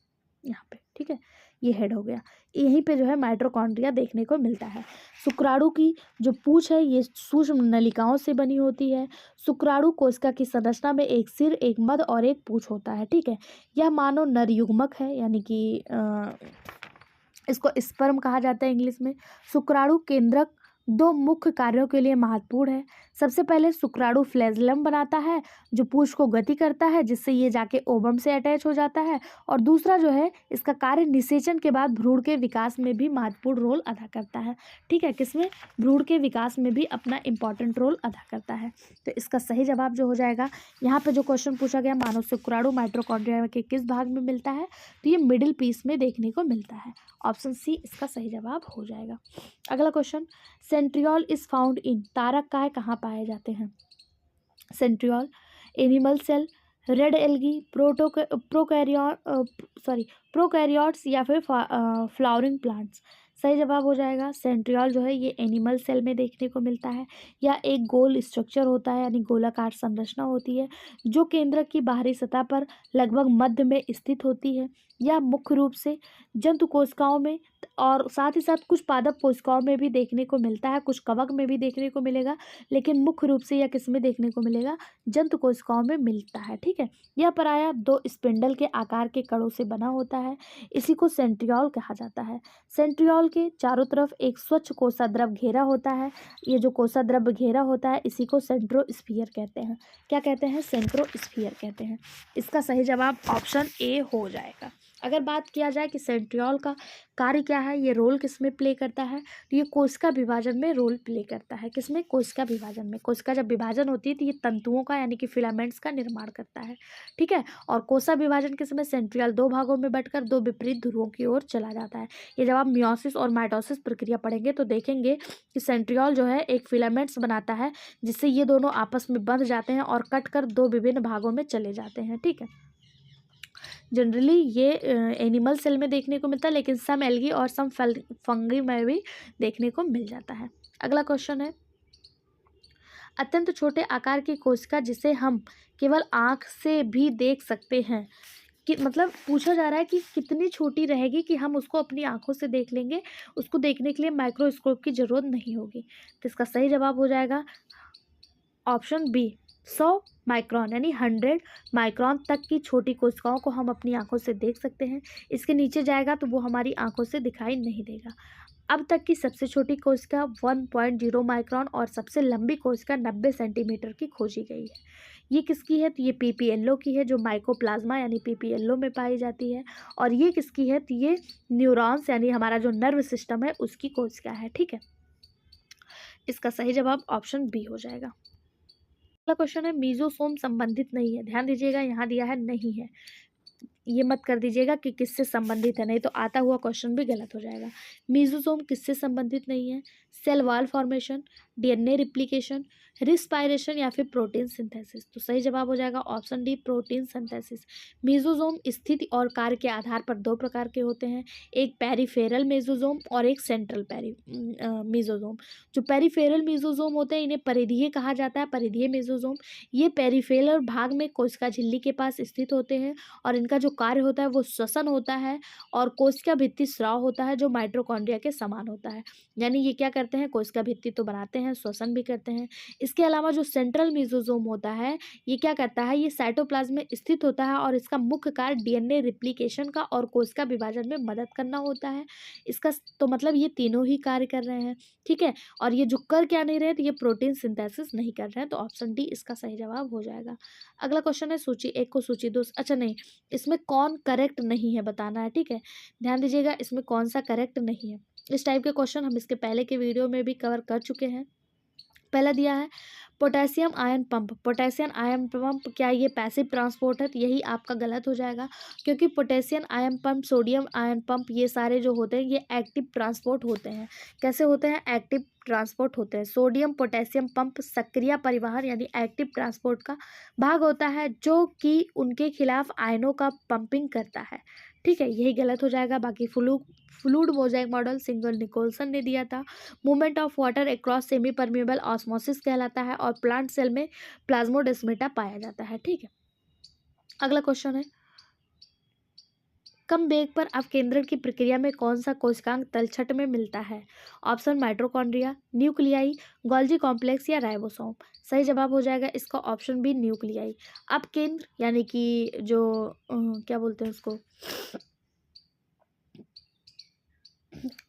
यहाँ पे। ठीक है, ये हेड हो गया, यहीं पे जो है माइटोकॉन्ड्रिया देखने को मिलता है। शुक्राणु की जो पूंछ है ये सूक्ष्म नलिकाओं से बनी होती है। शुक्राणु कोशिका की संरचना में एक सिर, एक मध्य और एक पूंछ होता है। ठीक है, यह मानव नर युग्मक है, यानी कि इसको स्पर्म कहा जाता है इंग्लिश में। शुक्राणु केंद्रक दो मुख्य कार्यों के लिए महत्वपूर्ण है। सबसे पहले शुक्राणु फ्लैजेलम बनाता है जो पूंछ को गति करता है, जिससे ये जाके ओवम से अटैच हो जाता है। और दूसरा जो है, इसका कार्य निषेचन के बाद भ्रूण के विकास में भी महत्वपूर्ण रोल अदा करता है। ठीक है, किसमें? भ्रूण के विकास में भी अपना इंपॉर्टेंट रोल अदा करता है। तो इसका सही जवाब जो हो जाएगा, यहाँ पे जो क्वेश्चन पूछा गया, मानव शुक्राणु माइटोकॉन्ड्रिया के किस भाग में मिलता है, तो ये मिडिल पीस में देखने को मिलता है। ऑप्शन सी इसका सही जवाब हो जाएगा। अगला question, centriole is found in, तारक काय कहाँ पाए जाते हैं? Centriole, animal cell, red algae, prokaryotes या फिर फ्लावरिंग प्लांट्स। सही जवाब हो जाएगा, सेंट्रियोल जो है ये एनिमल सेल में देखने को मिलता है। या एक गोल स्ट्रक्चर होता है, यानी गोलाकार संरचना होती है जो केंद्रक की बाहरी सतह पर लगभग मध्य में स्थित होती है। यह मुख्य रूप से जंतु कोशिकाओं में और साथ ही साथ कुछ पादप कोशिकाओं में भी देखने को मिलता है, कुछ कवक में भी देखने को मिलेगा, लेकिन मुख्य रूप से यह किस में देखने को मिलेगा? जंतु कोशिकाओं में मिलता है। ठीक है, यह प्रायः दो स्पिंडल के आकार के कणों से बना होता है। इसी को सेंट्रियोल कहा जाता है। सेंट्रियोल के चारों तरफ एक स्वच्छ कोशाद्रव घेरा होता है। ये जो कोशाद्रव घेरा होता है, इसी को सेंट्रोस्फियर कहते हैं। क्या कहते हैं? सेंट्रोस्फियर कहते हैं। इसका सही जवाब ऑप्शन ए हो जाएगा। अगर बात किया जाए कि सेंट्रियोल का कार्य क्या है, ये रोल किस में प्ले करता है, तो ये कोशिका विभाजन में रोल प्ले करता है। किसमें? कोशिका विभाजन में। कोशिका जब विभाजन होती है तो ये तंतुओं का यानी कि फिलामेंट्स का निर्माण करता है। ठीक है, और कोशिका विभाजन के समय सेंट्रियोल दो भागों में बंटकर दो विपरीत ध्रुवों की ओर चला जाता है। ये जब आप मियोसिस और माइटोसिस प्रक्रिया पढ़ेंगे तो देखेंगे कि सेंट्रियोल जो है एक फिलामेंट्स बनाता है, जिससे ये दोनों आपस में बंध जाते हैं और कट कर दो विभिन्न भागों में चले जाते हैं। ठीक है, जनरली ये एनिमल सेल में देखने को मिलता है, लेकिन सम एल्गी और सम फंगी में भी देखने को मिल जाता है। अगला क्वेश्चन है, अत्यंत छोटे आकार की कोशिका जिसे हम केवल आँख से भी देख सकते हैं, कि मतलब पूछा जा रहा है कि कितनी छोटी रहेगी कि हम उसको अपनी आंखों से देख लेंगे, उसको देखने के लिए माइक्रोस्कोप की ज़रूरत नहीं होगी। तो इसका सही जवाब हो जाएगा ऑप्शन बी, 100 माइक्रोन यानी 100 माइक्रोन तक की छोटी कोशिकाओं को हम अपनी आंखों से देख सकते हैं। इसके नीचे जाएगा तो वो हमारी आंखों से दिखाई नहीं देगा। अब तक की सबसे छोटी कोशिका 1.0 माइक्रोन और सबसे लंबी कोशिका 90 सेंटीमीटर की खोजी गई है। ये किसकी है? तो ये पीपीएलओ की है, जो माइकोप्लाज्मा यानी पीपीएलओ में पाई जाती है। और ये किसकी है? तो ये न्यूरॉन्स यानी हमारा जो नर्व सिस्टम है उसकी कोशिका है। ठीक है, इसका सही जवाब ऑप्शन बी हो जाएगा। अगला क्वेश्चन है, मीजोसोम संबंधित नहीं है। ध्यान दीजिएगा, यहाँ दिया है नहीं है, ये मत कर दीजिएगा कि किससे संबंधित है, नहीं तो आता हुआ क्वेश्चन भी गलत हो जाएगा। मीजोसोम किससे संबंधित नहीं है? Cell wall formation, DNA replication, respiration या फिर प्रोटीन सिंथेसिस। तो सही जवाब हो जाएगा option D, protein synthesis. Mesosome स्थिति और कार्य के आधार पर दो प्रकार के होते हैं, एक पेरिफेरल मेसोसोम और एक सेंट्रल मेसोसोम। जो पेरिफेरल मेसोसोम होते हैं इन्हें परिधीय कहा जाता है, परिधीय मेसोसोम। ये पेरिफेरल भाग में कोशिका झिल्ली के पास स्थित होते हैं और इनका जो कार्य होता है वो श्वसन होता है और कोशिका भित्ति स्राव होता है, जो माइटोकॉन्ड्रिया के समान होता है। यानी ये क्या करते हैं? कोशिका भित्ति तो बनाते हैं, श्वसन भी करते हैं। इसके अलावा जो सेंट्रल मेसोसोम होता है, ये क्या करता है? ये साइटोप्लाज्म में स्थित होता है और इसका मुख्य कार्य डीएनए रिप्लिकेशन का और कोशिका विभाजन में मदद करना होता है। इसका तो मतलब ये तीनों ही कार्य कर रहे हैं। ठीक है, और ये जो कर क्या नहीं रहे, तो ये प्रोटीन सिंथेसिस नहीं कर रहे हैं। तो ऑप्शन डी इसका सही जवाब हो जाएगा। अगला क्वेश्चन है, सूची एक को सूची दो, अच्छा नहीं, इसमें कौन करेक्ट नहीं है बताना है। ठीक है, ध्यान दीजिएगा, इसमें कौन सा करेक्ट नहीं है। इस टाइप के क्वेश्चन हम इसके पहले के वीडियो में भी कवर कर चुके हैं। पहला दिया है potassium ion pump. Potassium ion pump क्या ये पैसिव ट्रांसपोर्ट है? तो यही आपका गलत हो जाएगा, क्योंकि potassium ion pump, sodium ion pump, ये सारे जो होते हैं ये एक्टिव ट्रांसपोर्ट होते हैं। कैसे होते हैं? एक्टिव ट्रांसपोर्ट होते हैं। सोडियम पोटेशियम पंप सक्रिय परिवहन यानी एक्टिव ट्रांसपोर्ट का भाग होता है, जो कि उनके खिलाफ आयनों का पंपिंग करता है। ठीक है, यही गलत हो जाएगा। बाकी fluid mosaic model Singer Nicolson ने दिया था। Movement of water across semipermeable osmosis कहलाता है और प्लांट सेल में प्लाज्मोडेस्माटा पाया जाता है। ठीक है, अगला क्वेश्चन है, कम वेग पर अपकेंद्रण की प्रक्रिया में कौन सा कोशिकांग तलछट में मिलता है? Option mitochondria, nuclei, Golgi complex या राइबोसोम। सही जवाब हो जाएगा इसका ऑप्शन बी, न्यूक्लियाई। अपकेंद्र यानी कि जो क्या बोलते हैं उसको,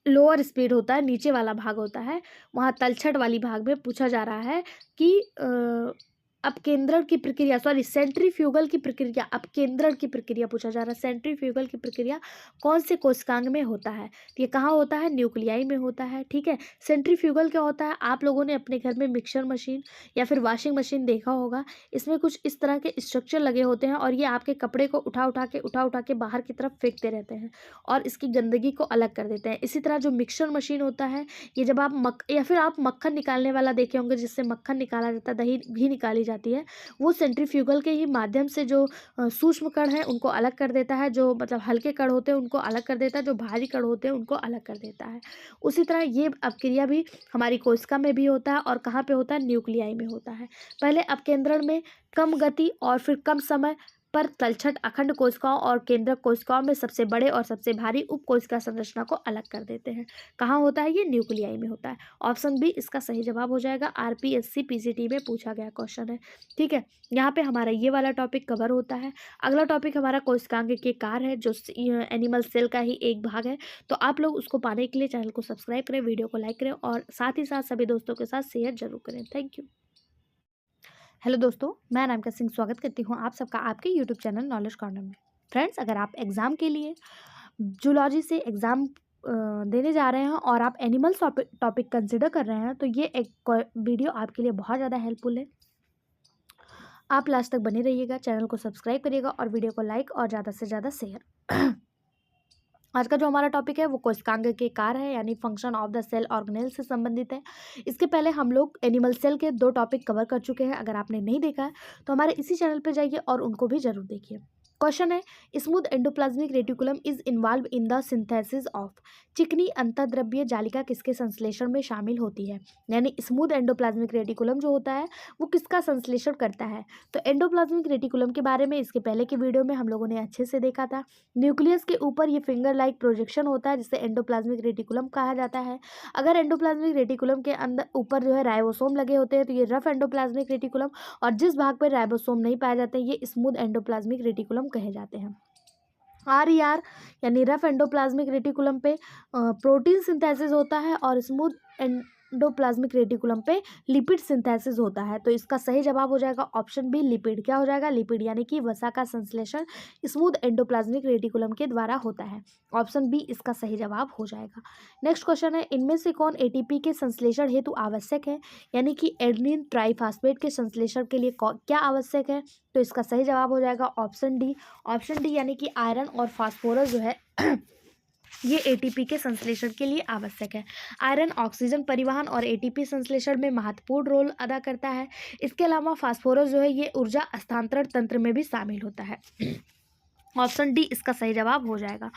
लोअर स्पीड होता है, नीचे वाला भाग होता है, वहाँ तलछट वाली भाग में पूछा जा रहा है कि अपकेंद्रण की प्रक्रिया, सॉरी सेंट्रीफ्यूगल की प्रक्रिया, अपकेंद्रण की प्रक्रिया पूछा जा रहा है। सेंट्रीफ्यूगल की प्रक्रिया कौन से कोशिकांग में होता है? तो ये कहाँ होता है? न्यूक्लियाई में होता है। ठीक है, सेंट्रीफ्यूगल क्या होता है? आप लोगों ने अपने घर में मिक्सर मशीन या फिर वॉशिंग मशीन देखा होगा। इसमें कुछ इस तरह के स्ट्रक्चर लगे होते हैं और ये आपके कपड़े को उठा उठा के बाहर की तरफ फेंकते रहते हैं और इसकी गंदगी को अलग कर देते हैं। इसी तरह जो मिक्सर मशीन होता है, ये जब आप या फिर आप मक्खन निकालने वाला देखे होंगे, जिससे मक्खन निकाला जाता है, दही घी निकाली जाती है, वो सेंट्रीफ्यूगल के ही माध्यम से जो सूक्ष्म कण हैं उनको अलग कर देता है, जो मतलब हल्के कण होते हैं उनको अलग कर देता है, जो भारी कण होते हैं उनको अलग कर देता है। उसी तरह ये अपक्रिया भी हमारी कोशिका में भी होता है और कहाँ पे होता है? न्यूक्लियाई में होता है। पहले अपकेंद्रण में कम गति और फिर कम समय पर तलछट अखंड कोशिकाओं और केंद्रक कोशिकाओं में सबसे बड़े और सबसे भारी उप कोशिका संरचना को अलग कर देते हैं। कहाँ होता है? ये न्यूक्लियाई में होता है। ऑप्शन बी इसका सही जवाब हो जाएगा। आरपीएससी पीसीटी में पूछा गया क्वेश्चन है। ठीक है, यहाँ पे हमारा ये वाला टॉपिक कवर होता है। अगला टॉपिक हमारा कोशिकांग के कार है, जो एनिमल सेल का ही एक भाग है। तो आप लोग उसको पाने के लिए चैनल को सब्सक्राइब करें, वीडियो को लाइक करें और साथ ही साथ सभी दोस्तों के साथ शेयर जरूर करें। Thank you. हेलो दोस्तों, मैं अनामिका सिंह स्वागत करती हूँ आप सबका आपके यूट्यूब चैनल नॉलेज कॉर्नर में। फ्रेंड्स, अगर आप एग्ज़ाम के लिए जूलॉजी से एग्ज़ाम देने जा रहे हैं और आप एनिमल्स टॉपिक कंसिडर कर रहे हैं, तो ये एक वीडियो आपके लिए बहुत ज़्यादा हेल्पफुल है। आप लास्ट तक बने रहिएगा, चैनल को सब्सक्राइब करिएगा और वीडियो को लाइक और ज़्यादा से ज़्यादा शेयर। आज का जो हमारा टॉपिक है वो कोशिकांग के कार है, यानी function of the cell organelle से संबंधित है। इसके पहले हम लोग एनिमल सेल के 2 टॉपिक कवर कर चुके हैं। अगर आपने नहीं देखा है तो हमारे इसी चैनल पर जाइए और उनको भी जरूर देखिए। क्वेश्चन है, smooth endoplasmic reticulum is involve in the synthesis of. चिकनी अंतःद्रव्य जालिका किसके संश्लेषण में शामिल होती है? यानी स्मूथ एंडोप्लाज्मिक रेटिकुलम जो होता है वो किसका संश्लेषण करता है? तो एंडोप्लाज्मिक रेटिकुलम के बारे में इसके पहले के वीडियो में हम लोगों ने अच्छे से देखा था। न्यूक्लियस के ऊपर ये फिंगर लाइक प्रोजेक्शन होता है, जिसे एंडोप्लाज्मिक रेटिकुलम कहा जाता है। अगर एंडोप्लाज्मिक रेटिकुलम के अंदर ऊपर जो है राइबोसोम लगे होते हैं तो ये रफ एंडोप्लाज्मिक रेटिकुलम, और जिस भाग पर राइबोसोम नहीं पाए जाते ये स्मूथ एंडोप्लाज्मिक रेटिकुलम कहे जाते हैं। आर यानी रफ एंडोप्लाज्मिक रेटिकुलम पे प्रोटीन सिंथेसिस होता है और स्मूथ एंडोप्लाज्मिक रेटिकुलम पे लिपिड सिंथेसिस होता है। तो इसका सही जवाब हो जाएगा ऑप्शन बी, लिपिड। क्या हो जाएगा? लिपिड, यानी कि वसा का संश्लेषण स्मूथ एंडोप्लाज्मिक रेटिकुलम के द्वारा होता है। ऑप्शन बी इसका सही जवाब हो जाएगा। नेक्स्ट क्वेश्चन है, इनमें से कौन एटीपी के संश्लेषण हेतु आवश्यक है? यानी कि एडेनिन ट्राइफॉस्फेट के संश्लेषण के लिए क्या आवश्यक है? तो इसका सही जवाब हो जाएगा ऑप्शन डी। ऑप्शन डी यानी कि आयरन और फास्फोरस जो है ये एटीपी के संश्लेषण के लिए आवश्यक है। आयरन ऑक्सीजन परिवहन और एटीपी संश्लेषण में महत्वपूर्ण रोल अदा करता है। इसके अलावा फास्फोरस जो है ये ऊर्जा हस्तांतरण तंत्र में भी शामिल होता है। ऑप्शन डी इसका सही जवाब हो जाएगा।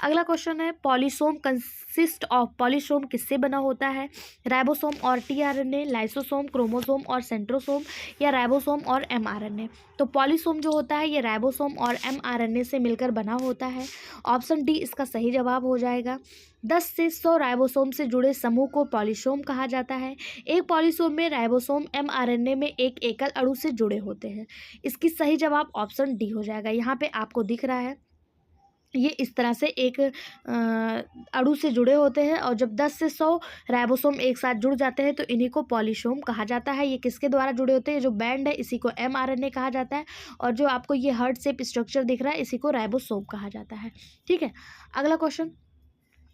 अगला क्वेश्चन है, पॉलीसोम कंसिस्ट ऑफ। पॉलीसोम किससे बना होता है? राइबोसोम और टीआरएनए, लाइसोसोम, क्रोमोसोम और सेंट्रोसोम, या राइबोसोम और एमआरएनए? तो पॉलीसोम जो होता है ये राइबोसोम और एमआरएनए से मिलकर बना होता है। ऑप्शन डी इसका सही जवाब हो जाएगा। 10 से 100 राइबोसोम से जुड़े समूह को पॉलीसोम कहा जाता है। एक पॉलीसोम में राइबोसोम एमआरएनए में एक एकल अणु से जुड़े होते हैं। इसकी सही जवाब ऑप्शन डी हो जाएगा। यहाँ पे आपको दिख रहा है ये इस तरह से एक अणु से जुड़े होते हैं और जब 10 से 100 राइबोसोम एक साथ जुड़ जाते हैं तो इन्हीं को पॉलीसोम कहा जाता है। ये किसके द्वारा जुड़े होते हैं? जो बैंड है इसी को एमआरएनए कहा जाता है और जो आपको ये हार्ट शेप स्ट्रक्चर दिख रहा है इसी को राइबोसोम कहा जाता है। ठीक है, अगला question,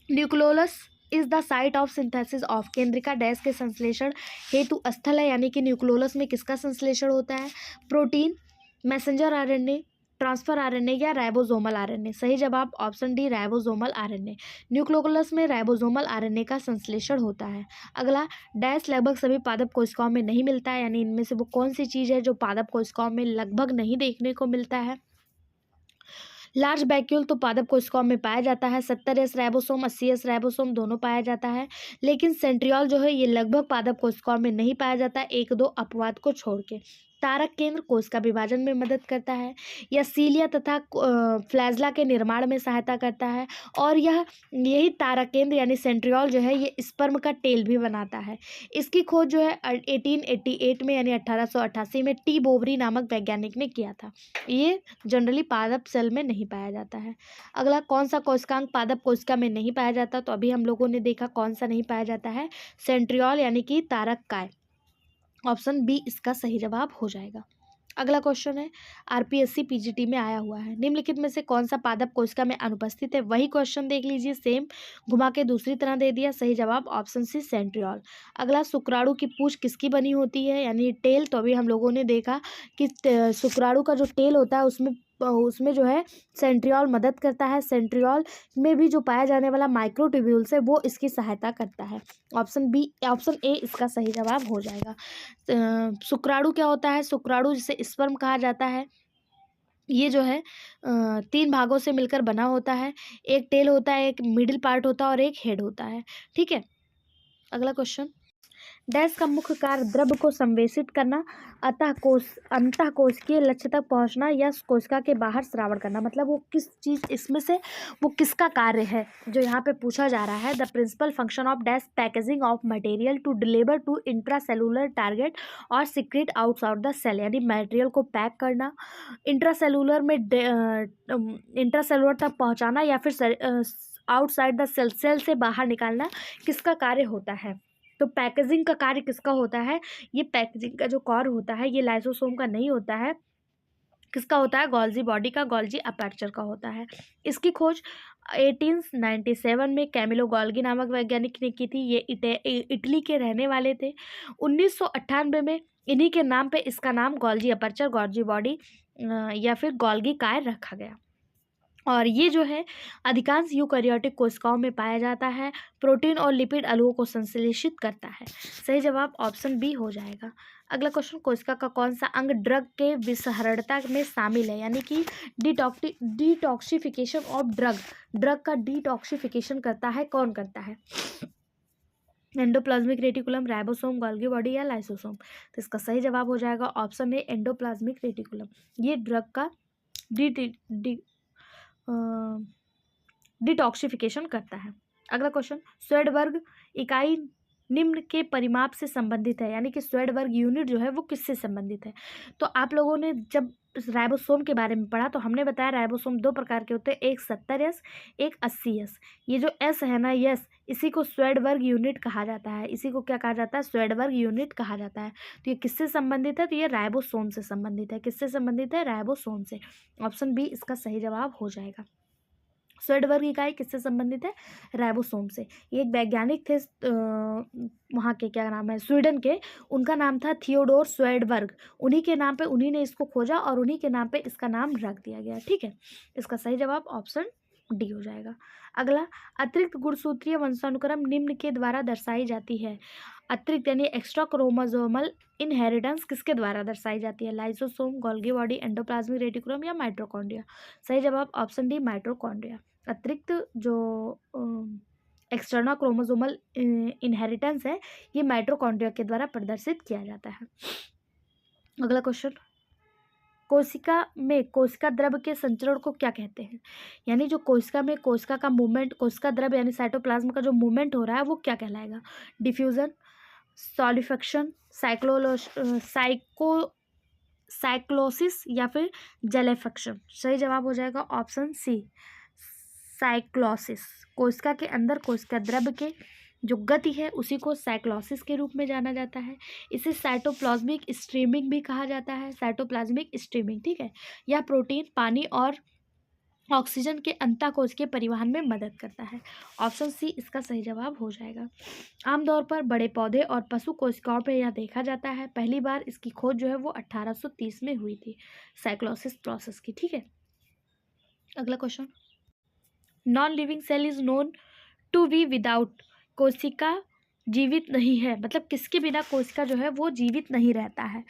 nucleolus is the site of synthesis of. केंद्रिका डैश के संश्लेषण हेतु स्थल है, यानी कि न्यूक्लियोलस में किसका संश्लेषण होता है? Protein, messenger RNA, transfer RNA या राइबोसोमल आरएनए? सही जवाब option D, ribosomal RNA. Nucleolus में राइबोसोमल आरएनए का संश्लेषण होता है। अगला, डैश लगभग सभी पादप कोशिकाओं में नहीं मिलता है, यानी इनमें से वो कौन सी चीज़ है जो पादप कोशिकाओं में लगभग नहीं देखने को मिलता है? लार्ज वैक्यूल तो पादप कोशिकाओं में पाया जाता है। 70S राइबोसोम, 80S राइबोसोम दोनों पाया जाता है, लेकिन सेंट्रियोल जो है ये लगभग पादप कोशिकाओं में नहीं पाया जाता, 1-2 अपवाद को छोड़ के। तारक केंद्र कोशिका विभाजन में मदद करता है, या सीलिया तथा फ्लैजला के निर्माण में सहायता करता है, और यही तारक केंद्र यानी सेंट्रियोल जो है ये स्पर्म का टेल भी बनाता है। इसकी खोज जो है 1888 में यानी 1888 में टी बोवरी नामक वैज्ञानिक ने किया था। ये जनरली पादप सेल में नहीं पाया जाता है। अगला, कौन सा कोशिकांग पादप कोशिका में नहीं पाया जाता? तो अभी हम लोगों ने देखा कौन सा नहीं पाया जाता है, सेंट्रियोल यानी कि तारक काय। ऑप्शन बी इसका सही जवाब हो जाएगा। अगला क्वेश्चन है, आरपीएससी पीजीटी में आया हुआ है, निम्नलिखित में से कौन सा पादप कोशिका में अनुपस्थित है? वही क्वेश्चन देख लीजिए, सेम घुमा के दूसरी तरह दे दिया। सही जवाब ऑप्शन सी सेंट्रियोल। अगला, शुक्राणु की पूंछ किसकी बनी होती है, यानी टेल। तो अभी हम लोगों ने देखा कि शुक्राणु का जो टेल होता है उसमें जो है सेंट्रियोल मदद करता है। सेंट्रियोल में भी जो पाया जाने वाला माइक्रोट्यूब्यूल्स है वो इसकी सहायता करता है। ऑप्शन ए इसका सही जवाब हो जाएगा। शुक्राणु क्या होता है? शुक्राणु जिसे स्पर्म कहा जाता है, ये जो है 3 भागों से मिलकर बना होता है। एक टेल होता है, एक मिडिल पार्ट होता है और एक हेड होता है। ठीक है। अगला क्वेश्चन, डैश का मुख्य कार्य द्रव्य को संवेशित करना, अंतः कोशिकीय लक्ष्य तक पहुंचना, या कोशिका के बाहर श्रावण करना। मतलब वो किस चीज़, इसमें से वो किसका कार्य है जो यहाँ पे पूछा जा रहा है। The principal function of dash packaging of material to deliver to intracellular target और सीक्रेट आउटसाइड द सेल, यानी मटेरियल को पैक करना, इंट्रासेलुलर तक पहुँचाना, या फिर आउटसाइड द सेल से बाहर निकालना, किसका कार्य होता है? तो पैकेजिंग का कार्य किसका होता है? ये पैकेजिंग का जो कार्य होता है ये लाइसोसोम का नहीं होता है। किसका होता है? गोल्जी बॉडी का, गोल्जी अपर्चर का होता है। इसकी खोज 1897 में कैमिलो गोल्गी नामक वैज्ञानिक ने की थी। ये इटली के रहने वाले थे। 1998 में इन्हीं के नाम पे इसका नाम गोल्जी अपर्चर, गोल्जी बॉडी या फिर गोल्गी काय रखा गया। और ये जो है अधिकांश यूकैरियोटिक कोशिकाओं में पाया जाता है। प्रोटीन और लिपिड अणुओं को संश्लेषित करता है। सही जवाब ऑप्शन बी हो जाएगा। अगला क्वेश्चन, कोशिका का कौन सा अंग ड्रग के विसहरणता में शामिल है, यानी कि डिटॉक्सिफिकेशन ऑफ ड्रग का डिटॉक्सिफिकेशन करता है, कौन करता है? Endoplasmic reticulum, ribosome, Golgi body या लाइसोसोम। तो इसका सही जवाब हो जाएगा ऑप्शन ए एंडोप्लाज्मिक रेटिकुलम। ये ड्रग का डिटॉक्सिफिकेशन करता है। अगला क्वेश्चन, स्वेडबर्ग इकाई निम्न के परिमाप से संबंधित है, यानी कि स्वेडबर्ग यूनिट जो है वो किससे संबंधित है? तो आप लोगों ने जब राइबोसोम के बारे में पढ़ा तो हमने बताया राइबोसोम 2 प्रकार के होते हैं, एक 70S, एक 80S। ये जो S है ना, यस, इसी को स्वेडबर्ग यूनिट कहा जाता है। इसी को क्या कहा जाता है? स्वेडबर्ग यूनिट कहा जाता है। तो ये किससे संबंधित है? तो ये राइबोसोम से संबंधित है। किससे संबंधित है? राइबोसोम से। ऑप्शन बी इसका सही जवाब हो जाएगा। स्वेडबर्ग इकाई किससे संबंधित है? राइबोसोम से। ये एक वैज्ञानिक थे वहाँ के, क्या नाम है, स्वीडन के, उनका नाम था थियोडोर स्वेडबर्ग। उन्हीं के नाम पे उन्हीं ने इसको खोजा और उन्हीं के नाम पे इसका नाम रख दिया गया। ठीक है, इसका सही जवाब ऑप्शन डी हो जाएगा। अगला, अतिरिक्त गुणसूत्रीय वंशानुक्रम निम्न के द्वारा दर्शाई जाती है। अतिरिक्त यानी एक्स्ट्रा क्रोमोसोमल इनहेरिटेंस किसके द्वारा दर्शाई जाती है? Lysosome, Golgi body, endoplasmic reticulum या माइटोकॉन्ड्रिया। सही जवाब ऑप्शन डी माइटोकॉन्ड्रिया। अतिरिक्त जो एक्सटर्नल क्रोमोसोमल इनहेरिटेंस है ये माइटोकॉन्ड्रिया के द्वारा प्रदर्शित किया जाता है। अगला क्वेश्चन, कोशिका में कोशिका द्रव्य के संचरण को क्या कहते हैं? यानी जो कोशिका में कोशिका का मूवमेंट, कोशिका द्रव्य यानी साइटोप्लाज्म का जो मूवमेंट हो रहा है वो क्या कहलाएगा? डिफ्यूजन, सॉलिफिकेशन, साइक्लोसिस या फिर जैलेफेक्शन। सही जवाब हो जाएगा ऑप्शन सी साइक्लोसिस। कोशिका के अंदर कोशिका द्रव्य के जो गति है उसी को साइक्लोसिस के रूप में जाना जाता है। इसे साइटोप्लाज्मिक स्ट्रीमिंग भी कहा जाता है, साइटोप्लाज्मिक स्ट्रीमिंग। ठीक है, यह प्रोटीन, पानी और ऑक्सीजन के अंतःकोशिकीय परिवहन में मदद करता है। ऑप्शन सी इसका सही जवाब हो जाएगा। आमतौर पर बड़े पौधे और पशु कोशिकाओं पर यह देखा जाता है। पहली बार इसकी खोज जो है वो 1830 में हुई थी, साइक्लोसिस प्रोसेस की। ठीक है, अगला question, non living cell is known to be without, कोशिका जीवित नहीं है, मतलब किसके बिना कोशिका जो है वो जीवित नहीं रहता है?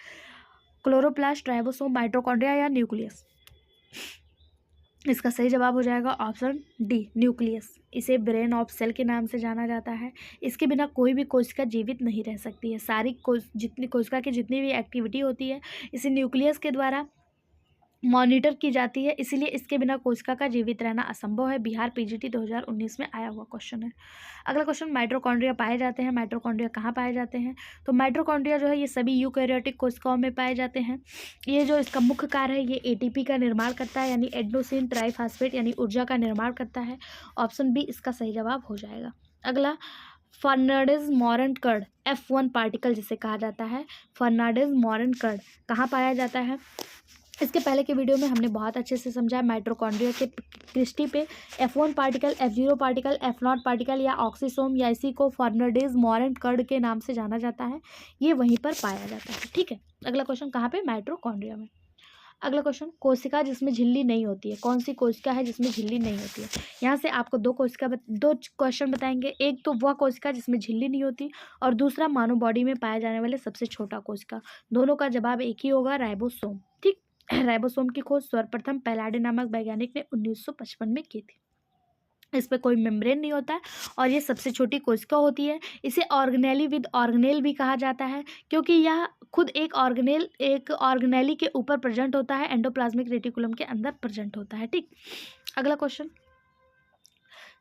क्लोरोप्लास्ट, राइबोसोम, माइटोकॉन्ड्रिया या न्यूक्लियस। इसका सही जवाब हो जाएगा ऑप्शन डी न्यूक्लियस। इसे ब्रेन ऑफ सेल के नाम से जाना जाता है। इसके बिना कोई भी कोशिका जीवित नहीं रह सकती है। सारी जितनी कोशिका की जितनी भी एक्टिविटी होती है इसे न्यूक्लियस के द्वारा मॉनिटर की जाती है, इसीलिए इसके बिना कोशिका का जीवित रहना असंभव है। बिहार पीजीटी 2019 में आया हुआ क्वेश्चन है। अगला क्वेश्चन, माइटोकॉन्ड्रिया पाए जाते हैं। माइटोकॉन्ड्रिया कहाँ पाए जाते हैं? तो माइटोकॉन्ड्रिया जो है ये सभी यूकैरियोटिक कोशिकाओं में पाए जाते हैं। ये जो इसका मुख्य कार्य है ये एटीपी का निर्माण करता है, यानी एडेनोसिन ट्राइफॉस्फेट यानी ऊर्जा का निर्माण करता है। ऑप्शन बी इसका सही जवाब हो जाएगा। अगला, फर्नांडिस मोरन कर्ड F1 पार्टिकल जिसे कहा जाता है, फर्नांडिस मोरन कर्ड कहाँ पाया जाता है? इसके पहले के वीडियो में हमने बहुत अच्छे से समझा है। माइटोकॉन्ड्रिया के क्रिस्टी पे F1 particle, F0 particle, F0 particle या ऑक्सीसोम या इसी को फर्नांडिस मोरन कर्ड के नाम से जाना जाता है, ये वहीं पर पाया जाता है। ठीक है, अगला क्वेश्चन कहाँ पे? माइटोकॉन्ड्रिया में। अगला क्वेश्चन, कोशिका जिसमें झिल्ली नहीं होती है, कौन सी कोशिका है जिसमें झिल्ली नहीं होती है? यहाँ से आपको दो क्वेश्चन बताएंगे। एक तो वह कोशिका जिसमें झिल्ली नहीं होती और दूसरा मानव बॉडी में पाए जाने वाले सबसे छोटा कोशिका। दोनों का जवाब एक ही होगा, राइबोसोम। ठीक, राइबोसोम की खोज सर्वप्रथम पैलाडे नामक वैज्ञानिक ने 1955 में की थी। इस पर कोई मेम्ब्रेन नहीं होता है और ये सबसे छोटी कोशिका होती है। इसे ऑर्गेनेली विद ऑर्गेनेल भी कहा जाता है, क्योंकि यह खुद एक ऑर्गेनेली के ऊपर प्रेजेंट होता है, एंडोप्लाज्मिक रेटिकुलम के अंदर प्रेजेंट होता है। ठीक, अगला क्वेश्चन,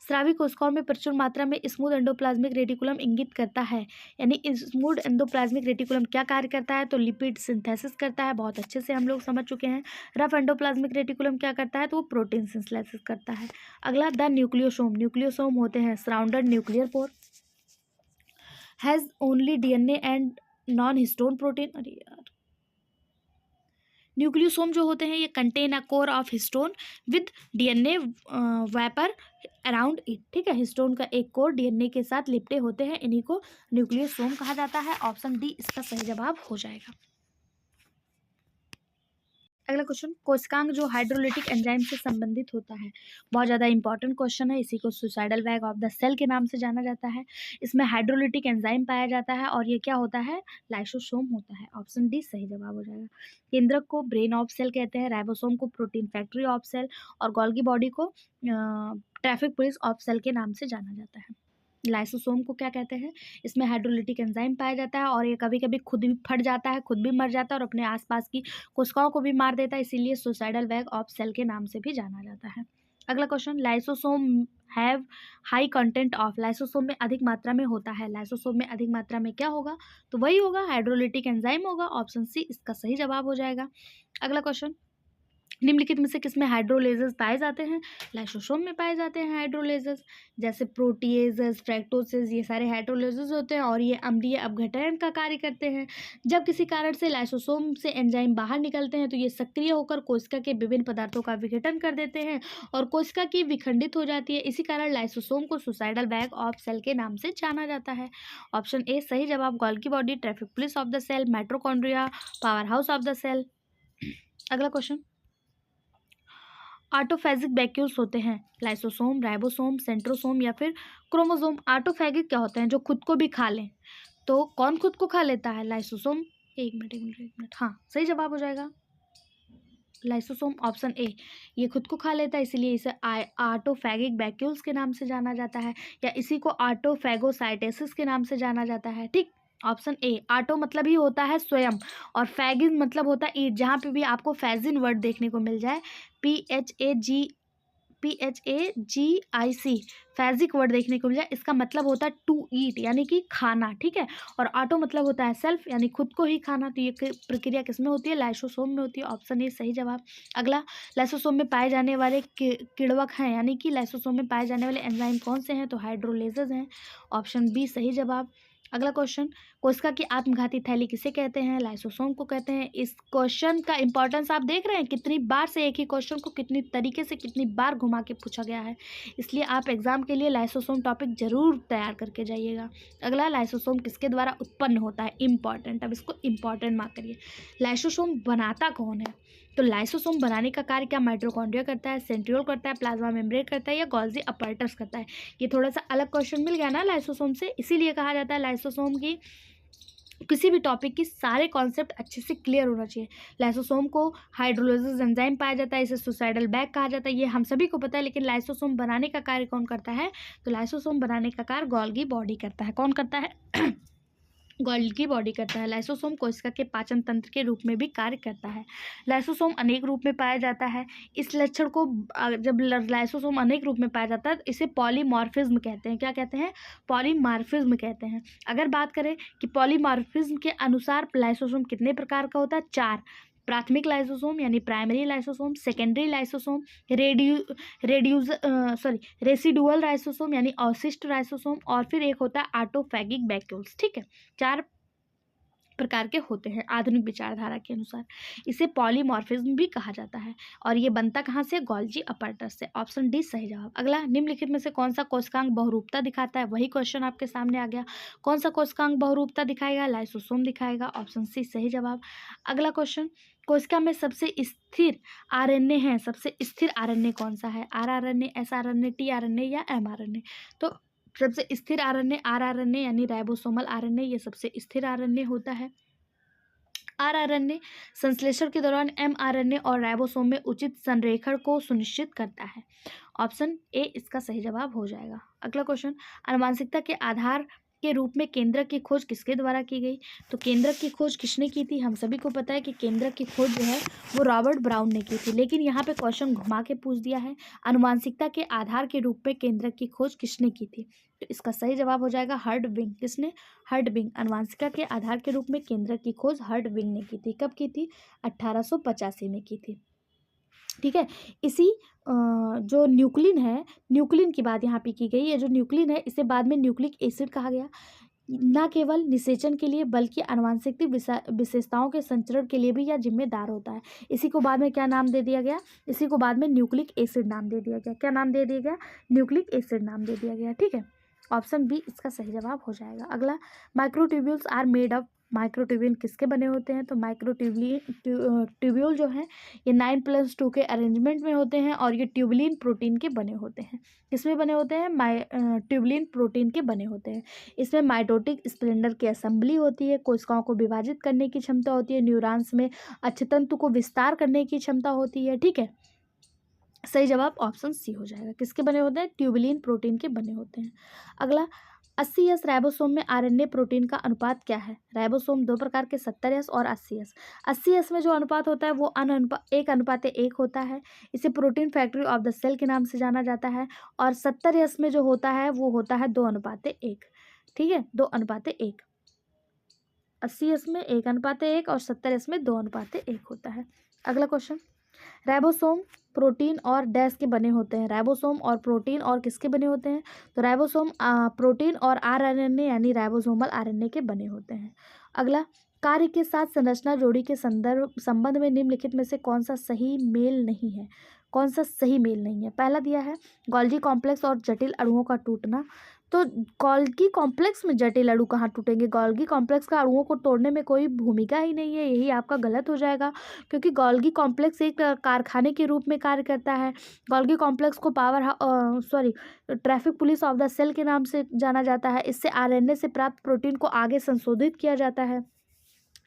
स्रावी कोशिकाओं में प्रचुर मात्रा में स्मूथ एंडोप्लाज्मिक रेटिकुलम इंगित करता है, यानी स्मूथ एंडोप्लाज्मिक रेटिकुलम क्या कार्य करता है? तो लिपिड सिंथेसिस करता है, बहुत अच्छे से हम लोग समझ चुके हैं। रफ एंडोप्लाज्मिक रेटिकुलम क्या करता है? तो वो प्रोटीन सिंथेसिस करता है। अगला, द न्यूक्लियोसोम। न्यूक्लियोसोम होते हैं surrounded nuclear pore, has only DNA and non histone protein. अरे यार, न्यूक्लियोसोम जो होते हैं ये contain a core of histone with DNA vapour around it. ठीक है, हिस्टोन का एक कोर डीएनए के साथ लिपटे होते हैं, इन्हीं को न्यूक्लियोसोम कहा जाता है। ऑप्शन डी इसका सही जवाब हो जाएगा। अगला क्वेश्चन, कोशिकांग जो हाइड्रोलिटिक एंजाइम से संबंधित होता है, बहुत ज़्यादा इंपॉर्टेंट क्वेश्चन है। इसी को सुसाइडल वैग ऑफ द सेल के नाम से जाना जाता है। इसमें हाइड्रोलिटिक एंजाइम पाया जाता है और ये क्या होता है? लाइसोसोम होता है। ऑप्शन डी सही जवाब हो जाएगा। केंद्रक को ब्रेन ऑफ सेल कहते हैं, राइबोसोम को प्रोटीन फैक्ट्री ऑफ सेल और गोल्गी बॉडी को ट्रैफिक पुलिस ऑफ सेल के नाम से जाना जाता है। लाइसोसोम को क्या कहते हैं? इसमें हाइड्रोलिटिक एंजाइम पाया जाता है और ये कभी कभी खुद भी फट जाता है, खुद भी मर जाता है और अपने आसपास की कोशिकाओं को भी मार देता है, इसीलिए सुसाइडल वैग ऑफ सेल के नाम से भी जाना जाता है। अगला question, lysosome have high content of. Lysosome में अधिक मात्रा में होता है, लाइसोसोम में अधिक मात्रा में क्या होगा? तो वही होगा, हाइड्रोलिटिक एंजाइम होगा। ऑप्शन सी इसका सही जवाब हो जाएगा। अगला क्वेश्चन, निम्नलिखित में से किसमें हाइड्रोलेजेस पाए जाते हैं? लाइसोसोम में पाए जाते हैं हाइड्रोलेजेस, जैसे प्रोटीएजेस, फ्रैक्टोसेस, ये सारे हाइड्रोलेजेस होते हैं और ये अम्लीय अपघटन का कार्य करते हैं। जब किसी कारण से लाइसोसोम से एंजाइम बाहर निकलते हैं तो ये सक्रिय होकर कोशिका के विभिन्न पदार्थों का विघटन कर देते हैं और कोशिका की विखंडित हो जाती है। इसी कारण लाइसोसोम को सुसाइडल बैग ऑफ सेल के नाम से जाना जाता है। ऑप्शन ए सही जवाब, Golgi body, traffic police of the cell, mitochondria, power house of the cell. अगला क्वेश्चन, ऑटोफैजिक वैक्यूल्स होते हैं, लाइसोसोम, राइबोसोम, सेंट्रोसोम या फिर क्रोमोसोम। ऑटोफैगिक क्या होते हैं? जो खुद को भी खा लें। तो कौन खुद को खा लेता है? लाइसोसोम। एक मिनट, हाँ सही जवाब हो जाएगा लाइसोसोम, ऑप्शन ए। ये खुद को खा लेता है, इसीलिए इसे ऑटोफैगिक वैक्यूल्स के नाम से जाना जाता है या इसी को ऑटोफैगोसाइटेसिस के नाम से जाना जाता है। ठीक, ऑप्शन ए। ऑटो मतलब ही होता है स्वयं और फैगिन मतलब होता है ईट। जहाँ पे भी आपको फैजिन वर्ड देखने को मिल जाए, PHAGIC फैजिक वर्ड देखने को मिल जाए, इसका मतलब होता है टू ईट यानी कि खाना। ठीक है, और ऑटो मतलब होता है सेल्फ यानी खुद को ही खाना। तो ये प्रक्रिया किसमें होती है? लाइसोसोम में होती है। ऑप्शन ए सही जवाब। अगला, लाइसोसोम में पाए जाने वाले किण्वक हैं, यानी कि लाइसोसोम में पाए जाने वाले एंजाइम कौन से हैं? तो हाइड्रोलेजेस हैं। ऑप्शन बी सही जवाब। अगला क्वेश्चन, कोशिका की आत्मघाती थैली किसे कहते हैं? लाइसोसोम को कहते हैं। इस क्वेश्चन का इंपॉर्टेंस आप देख रहे हैं, कितनी बार से एक ही क्वेश्चन को कितनी तरीके से कितनी बार घुमा के पूछा गया है, इसलिए आप एग्जाम के लिए लाइसोसोम टॉपिक जरूर तैयार करके जाइएगा। अगला, लाइसोसोम किसके द्वारा उत्पन्न होता है? इंपॉर्टेंट, अब इसको इंपॉर्टेंट मार्क करिए। लाइसोसोम बनाता कौन है? तो लाइसोसोम बनाने का कार्य क्या माइटोकॉन्ड्रिया करता है, सेंट्रियोल करता है, प्लाज्मा मेम्ब्रेन करता है या गोल्जी अपैरेटस करता है? ये थोड़ा सा अलग क्वेश्चन मिल गया ना लाइसोसोम से, इसीलिए कहा जाता है लाइसोसोम की किसी भी टॉपिक की सारे कॉन्सेप्ट अच्छे से क्लियर होना चाहिए। लाइसोसोम को हाइड्रोलाइसिस एंजाइम पाया जाता है, इसे सुसाइडल बैग कहा जाता है, ये हम सभी को पता है। लेकिन लाइसोसोम बनाने का कार्य कौन करता है? तो लाइसोसोम बनाने का कार्य गोल्गी बॉडी करता है। कौन करता है? गोल्गी बॉडी करता है। लाइसोसोम कोशिका के पाचन तंत्र के रूप में भी कार्य करता है। लाइसोसोम अनेक रूप में पाया जाता है। इस लक्षण को जब लाइसोसोम अनेक रूप में पाया जाता है तो इसे पॉलीमॉर्फिज्म कहते हैं। क्या कहते हैं? पॉलीमॉर्फिज्म कहते हैं। अगर बात करें कि पॉलीमॉर्फिज्म के अनुसार लाइसोसोम कितने प्रकार का होता है? 4। प्राथमिक लाइसोसोम यानी primary lysosome, secondary lysosome, residual lysosome यानी अवशिष्ट लाइसोसोम, और फिर एक होता है ऑटोफैगिक वैक्यूल्स। ठीक है, 4 प्रकार के होते हैं आधुनिक विचारधारा के अनुसार। इसे पॉलीमॉर्फिज्म भी कहा जाता है। और ये बनता कहाँ से? गोल्जी अपैरेटस से। ऑप्शन डी सही जवाब। अगला, निम्नलिखित में से कौन सा कोशिकांग बहुरूपता दिखाता है? वही क्वेश्चन आपके सामने आ गया। कौन सा कोशिकांग बहुरूपता दिखाएगा? लाइसोसोम दिखाएगा। ऑप्शन सी सही जवाब। अगला क्वेश्चन, कोशिका में सबसे स्थिर आरएनए है, सबसे स्थिर आरएनए कौन सा है? आरआरएनए, एसआरएनए, टीआरएनए या एमआरएनए? तो सबसे स्थिर आरएनए आरआरएनए यानी राइबोसोमल आरएनए, ये सबसे स्थिर आरएनए होता है। आरआरएनए संश्लेषण के दौरान एमआरएनए और राइबोसोम में उचित संरेखण को सुनिश्चित करता है। ऑप्शन ए इसका सही जवाब हो जाएगा। अगला क्वेश्चन, आनुवंशिकता के आधार के रूप में केंद्रक की खोज किसके द्वारा की गई? तो केंद्रक की खोज किसने की थी? हम सभी को पता है कि केंद्रक की खोज जो है वो रॉबर्ट ब्राउन ने की थी। लेकिन यहाँ पे क्वेश्चन घुमा के पूछ दिया है, आनुवंशिकता के आधार के रूप में केंद्रक की खोज किसने की थी? तो इसका सही जवाब हो जाएगा हर्डविंग। किसने? हर्डविंग। आनुवंशिकता के आधार के रूप में केंद्रक की खोज हर्डविंग ने की थी। कब की थी? 1885 में की थी। ठीक है, इसी जो न्यूक्लिन है, न्यूक्लिन की बात यहाँ पे की गई है। जो न्यूक्लिन है इसे बाद में न्यूक्लिक एसिड कहा गया। न केवल निषेचन के लिए बल्कि आनुवंशिक विशेषताओं के संचरण के लिए भी यह जिम्मेदार होता है। इसी को बाद में क्या नाम दे दिया गया? इसी को बाद में न्यूक्लिक एसिड नाम दे दिया गया। क्या नाम दे दिया गया? न्यूक्लिक एसिड नाम दे दिया गया। ठीक है, ऑप्शन बी इसका सही जवाब हो जाएगा। अगला, microtubules are made of, microtubule किसके बने होते हैं? तो ट्यूब्यूल जो है ये 9+2 के अरेंजमेंट में होते हैं और ये ट्यूबुलिन प्रोटीन के बने होते हैं। किसमें बने होते हैं? ट्यूबुलिन प्रोटीन के बने होते हैं। इसमें माइटोटिक स्प्लेंडर की असेंबली होती है, कोशिकाओं को विभाजित करने की क्षमता होती है, न्यूरॉन्स में अक्षतंतु को विस्तार करने की क्षमता होती है। ठीक है, सही जवाब ऑप्शन सी हो जाएगा। किसके बने होते हैं? ट्यूबुलिन प्रोटीन के बने होते हैं। अगला, 80S राइबोसोम में आरएनए प्रोटीन का अनुपात क्या है? राइबोसोम 2 प्रकार के 70S और 80S। 80S में जो अनुपात होता है वो 1:1 होता है। इसे protein factory of the cell के नाम से जाना जाता है। और 70S में जो होता है वो होता है 2:1। ठीक है, 2:1। 80S में 1:1 और 70S में 2:1 होता है। अगला क्वेश्चन, राइबोसोम प्रोटीन और डैश के बने होते हैं। राइबोसोम और प्रोटीन और किसके बने होते हैं? तो राइबोसोम प्रोटीन और आरएनए यानी राइबोसोमल आरएनए के बने होते हैं। अगला, कार्य के साथ संरचना जोड़ी के संबंध में निम्नलिखित में से कौन सा सही मेल नहीं है? कौन सा सही मेल नहीं है? पहला दिया है गोल्गी कॉम्प्लेक्स और जटिल अणुओं का टूटना। तो गोल्गी कॉम्प्लेक्स में जटिल अणु कहाँ टूटेंगे? गोल्गी कॉम्प्लेक्स का अणुओं को तोड़ने में कोई भूमिका ही नहीं है। यही आपका गलत हो जाएगा, क्योंकि गोल्गी कॉम्प्लेक्स एक कारखाने के रूप में कार्य करता है। गोल्गी कॉम्प्लेक्स को traffic police of the cell के नाम से जाना जाता है। इससे आरएनए से प्राप्त प्रोटीन को आगे संशोधित किया जाता है।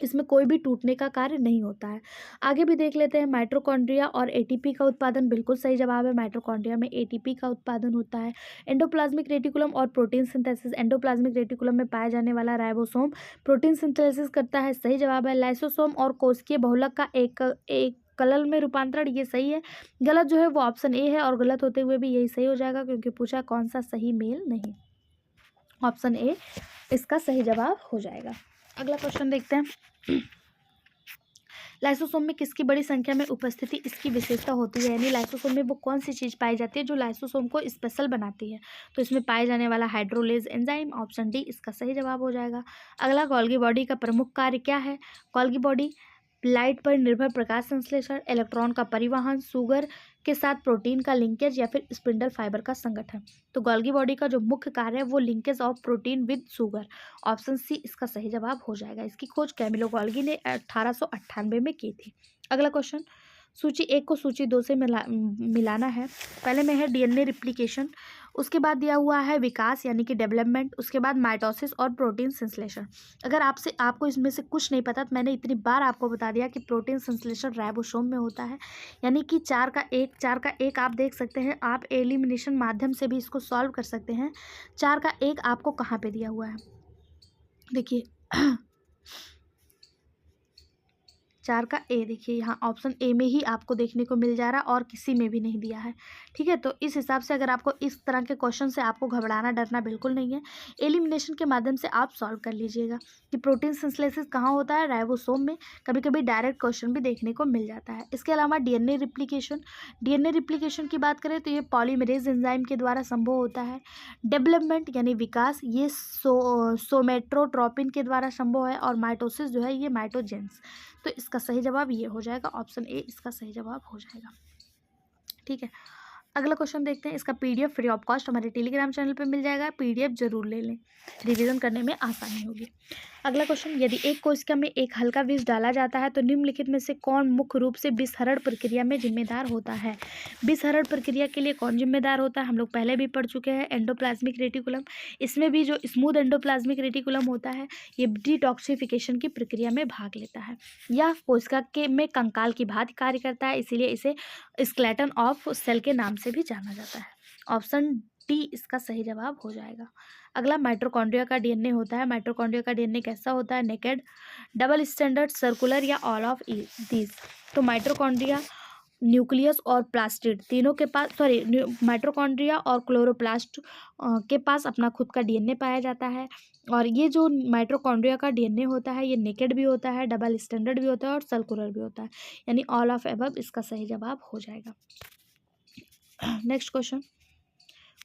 इसमें कोई भी टूटने का कार्य नहीं होता है। आगे भी देख लेते हैं, माइटोकॉन्ड्रिया और एटीपी का उत्पादन। बिल्कुल सही जवाब है, माइटोकॉन्ड्रिया में एटीपी का उत्पादन होता है। एंडोप्लाज्मिक रेटिकुलम और प्रोटीन सिंथेसिस। एंडोप्लाज्मिक रेटिकुलम में पाया जाने वाला राइबोसोम प्रोटीन सिंथेसिस करता है। सही जवाब है। लाइसोसोम और कोशिकीय बहुलक का एक कलल में रूपांतरण, ये सही है। गलत जो है वो ऑप्शन ए है, और गलत होते हुए भी यही सही हो जाएगा, क्योंकि पूछा कौन सा सही मेल नहीं। ऑप्शन ए इसका सही जवाब हो जाएगा। अगला क्वेश्चन देखते हैं, लाइसोसोम में किसकी बड़ी संख्या में उपस्थिति इसकी विशेषता होती है? यानी लाइसोसोम में वो कौन सी चीज़ पाई जाती है जो लाइसोसोम को स्पेशल बनाती है? तो इसमें पाए जाने वाला हाइड्रोलेज एंजाइम। ऑप्शन डी इसका सही जवाब हो जाएगा। अगला, गोल्गी बॉडी का प्रमुख कार्य क्या है? गोल्गी बॉडी लाइट पर निर्भर प्रकाश संश्लेषण, इलेक्ट्रॉन का परिवहन, शुगर के साथ प्रोटीन का लिंकेज या फिर स्पिंडल फाइबर का संगठन। तो गोल्गी बॉडी का जो मुख्य कार्य है वो linkage of protein with sugar. Option C इसका सही जवाब हो जाएगा। इसकी खोज कैमिलो गोल्गी ने 1898 में की थी। अगला क्वेश्चन, सूची 1 को सूची 2 से मिलाना है। पहले में है डीएनए रिप्लिकेशन उसके बाद दिया हुआ है विकास यानी कि डेवलपमेंट, उसके बाद माइटोसिस और प्रोटीन संश्लेषण। अगर आपको इसमें से कुछ नहीं पता तो मैंने इतनी बार आपको बता दिया कि प्रोटीन संश्लेषण राइबोसोम में होता है, यानी कि 4 का 1 आप देख सकते हैं, आप एलिमिनेशन माध्यम से भी इसको सॉल्व कर सकते हैं। 4 का 1 आपको कहाँ पे दिया हुआ है, देखिए 4 का A देखिए यहाँ ऑप्शन ए में ही आपको देखने को मिल जा रहा है और किसी में भी नहीं दिया है। ठीक है, तो इस हिसाब से अगर आपको इस तरह के क्वेश्चन से आपको घबराना डरना बिल्कुल नहीं है। एलिमिनेशन के माध्यम से आप सॉल्व कर लीजिएगा कि प्रोटीन सिंथेसिस कहाँ होता है, राइबोसोम में। कभी कभी डायरेक्ट क्वेश्चन भी देखने को मिल जाता है। इसके अलावा डीएनए रिप्लिकेशन की बात करें तो ये पॉलीमरेज एंजाइम के द्वारा संभव होता है। डेवलपमेंट यानी विकास ये सोमेट्रोट्रोपिन के द्वारा संभव है। और माइटोसिस जो है ये माइटोजेंस। तो इसका सही जवाब ये हो जाएगा, ऑप्शन ए इसका सही जवाब हो जाएगा। ठीक है, अगला क्वेश्चन देखते हैं। इसका पीडीएफ फ्री ऑफ कॉस्ट हमारे टेलीग्राम चैनल पे मिल जाएगा, पीडीएफ जरूर ले लें, रिवीजन करने में आसानी होगी। अगला क्वेश्चन, यदि एक कोशिका में एक हल्का विष डाला जाता है तो निम्नलिखित में से कौन मुख्य रूप से विषहरण प्रक्रिया में जिम्मेदार होता है। विषहरण प्रक्रिया के लिए कौन जिम्मेदार होता है, हम लोग पहले भी पढ़ चुके हैं, एंडोप्लाज्मिक रेटिकुलम। इसमें भी जो स्मूथ एंडोप्लाज्मिक रेटिकुलम होता है ये डिटॉक्सिफिकेशन की प्रक्रिया में भाग लेता है। यह कोशिका के में कंकाल की भांति कार्य करता है, इसीलिए इसे स्केलेटन ऑफ सेल के नाम से भी जाना जाता है। ऑप्शन डी इसका सही जवाब हो जाएगा। अगला, माइटोकॉन्ड्रिया का डीएनए होता है। माइटोकॉन्ड्रिया का डीएनए कैसा होता है, नेकेड, डबल स्टैंडर्ड, सर्कुलर या ऑल ऑफ दीज। तो माइटोकॉन्ड्रिया, न्यूक्लियस और प्लास्टिड तीनों के पास, माइटोकॉन्ड्रिया और क्लोरोप्लास्ट के पास अपना खुद का डीएनए पाया जाता है। और ये जो माइटोकॉन्ड्रिया का डीएनए होता है ये नेकेड भी होता है, डबल स्टैंडर्ड भी होता है और सर्कुलर भी होता है, यानी ऑल ऑफ एबव इसका सही जवाब हो जाएगा। नेक्स्ट क्वेश्चन,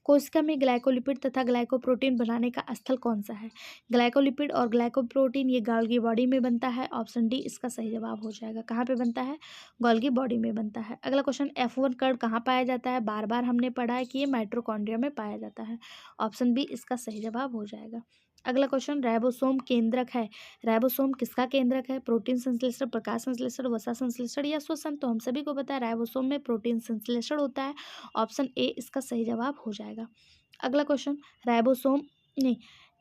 कोशिका में ग्लाइकोलिपिड तथा ग्लाइकोप्रोटीन बनाने का स्थल कौन सा है। ग्लाइकोलिपिड और ग्लाइकोप्रोटीन ये गोल्गी बॉडी में बनता है, ऑप्शन डी इसका सही जवाब हो जाएगा। कहाँ पे बनता है, गोल्गी बॉडी में बनता है। अगला क्वेश्चन, F1 कण कहाँ पाया जाता है, बार बार हमने पढ़ा है कि ये माइटोकॉन्ड्रिया में पाया जाता है, ऑप्शन बी इसका सही जवाब हो जाएगा। अगला क्वेश्चन, राइबोसोम केंद्रक है। राइबोसोम किसका केंद्रक है, प्रोटीन संश्लेषण, प्रकाश संश्लेषण, वसा संश्लेषण या श्वसन। तो हम सभी को पता है राइबोसोम में प्रोटीन संश्लेषण होता है, ऑप्शन ए इसका सही जवाब हो जाएगा। अगला क्वेश्चन, राइबोसोम नहीं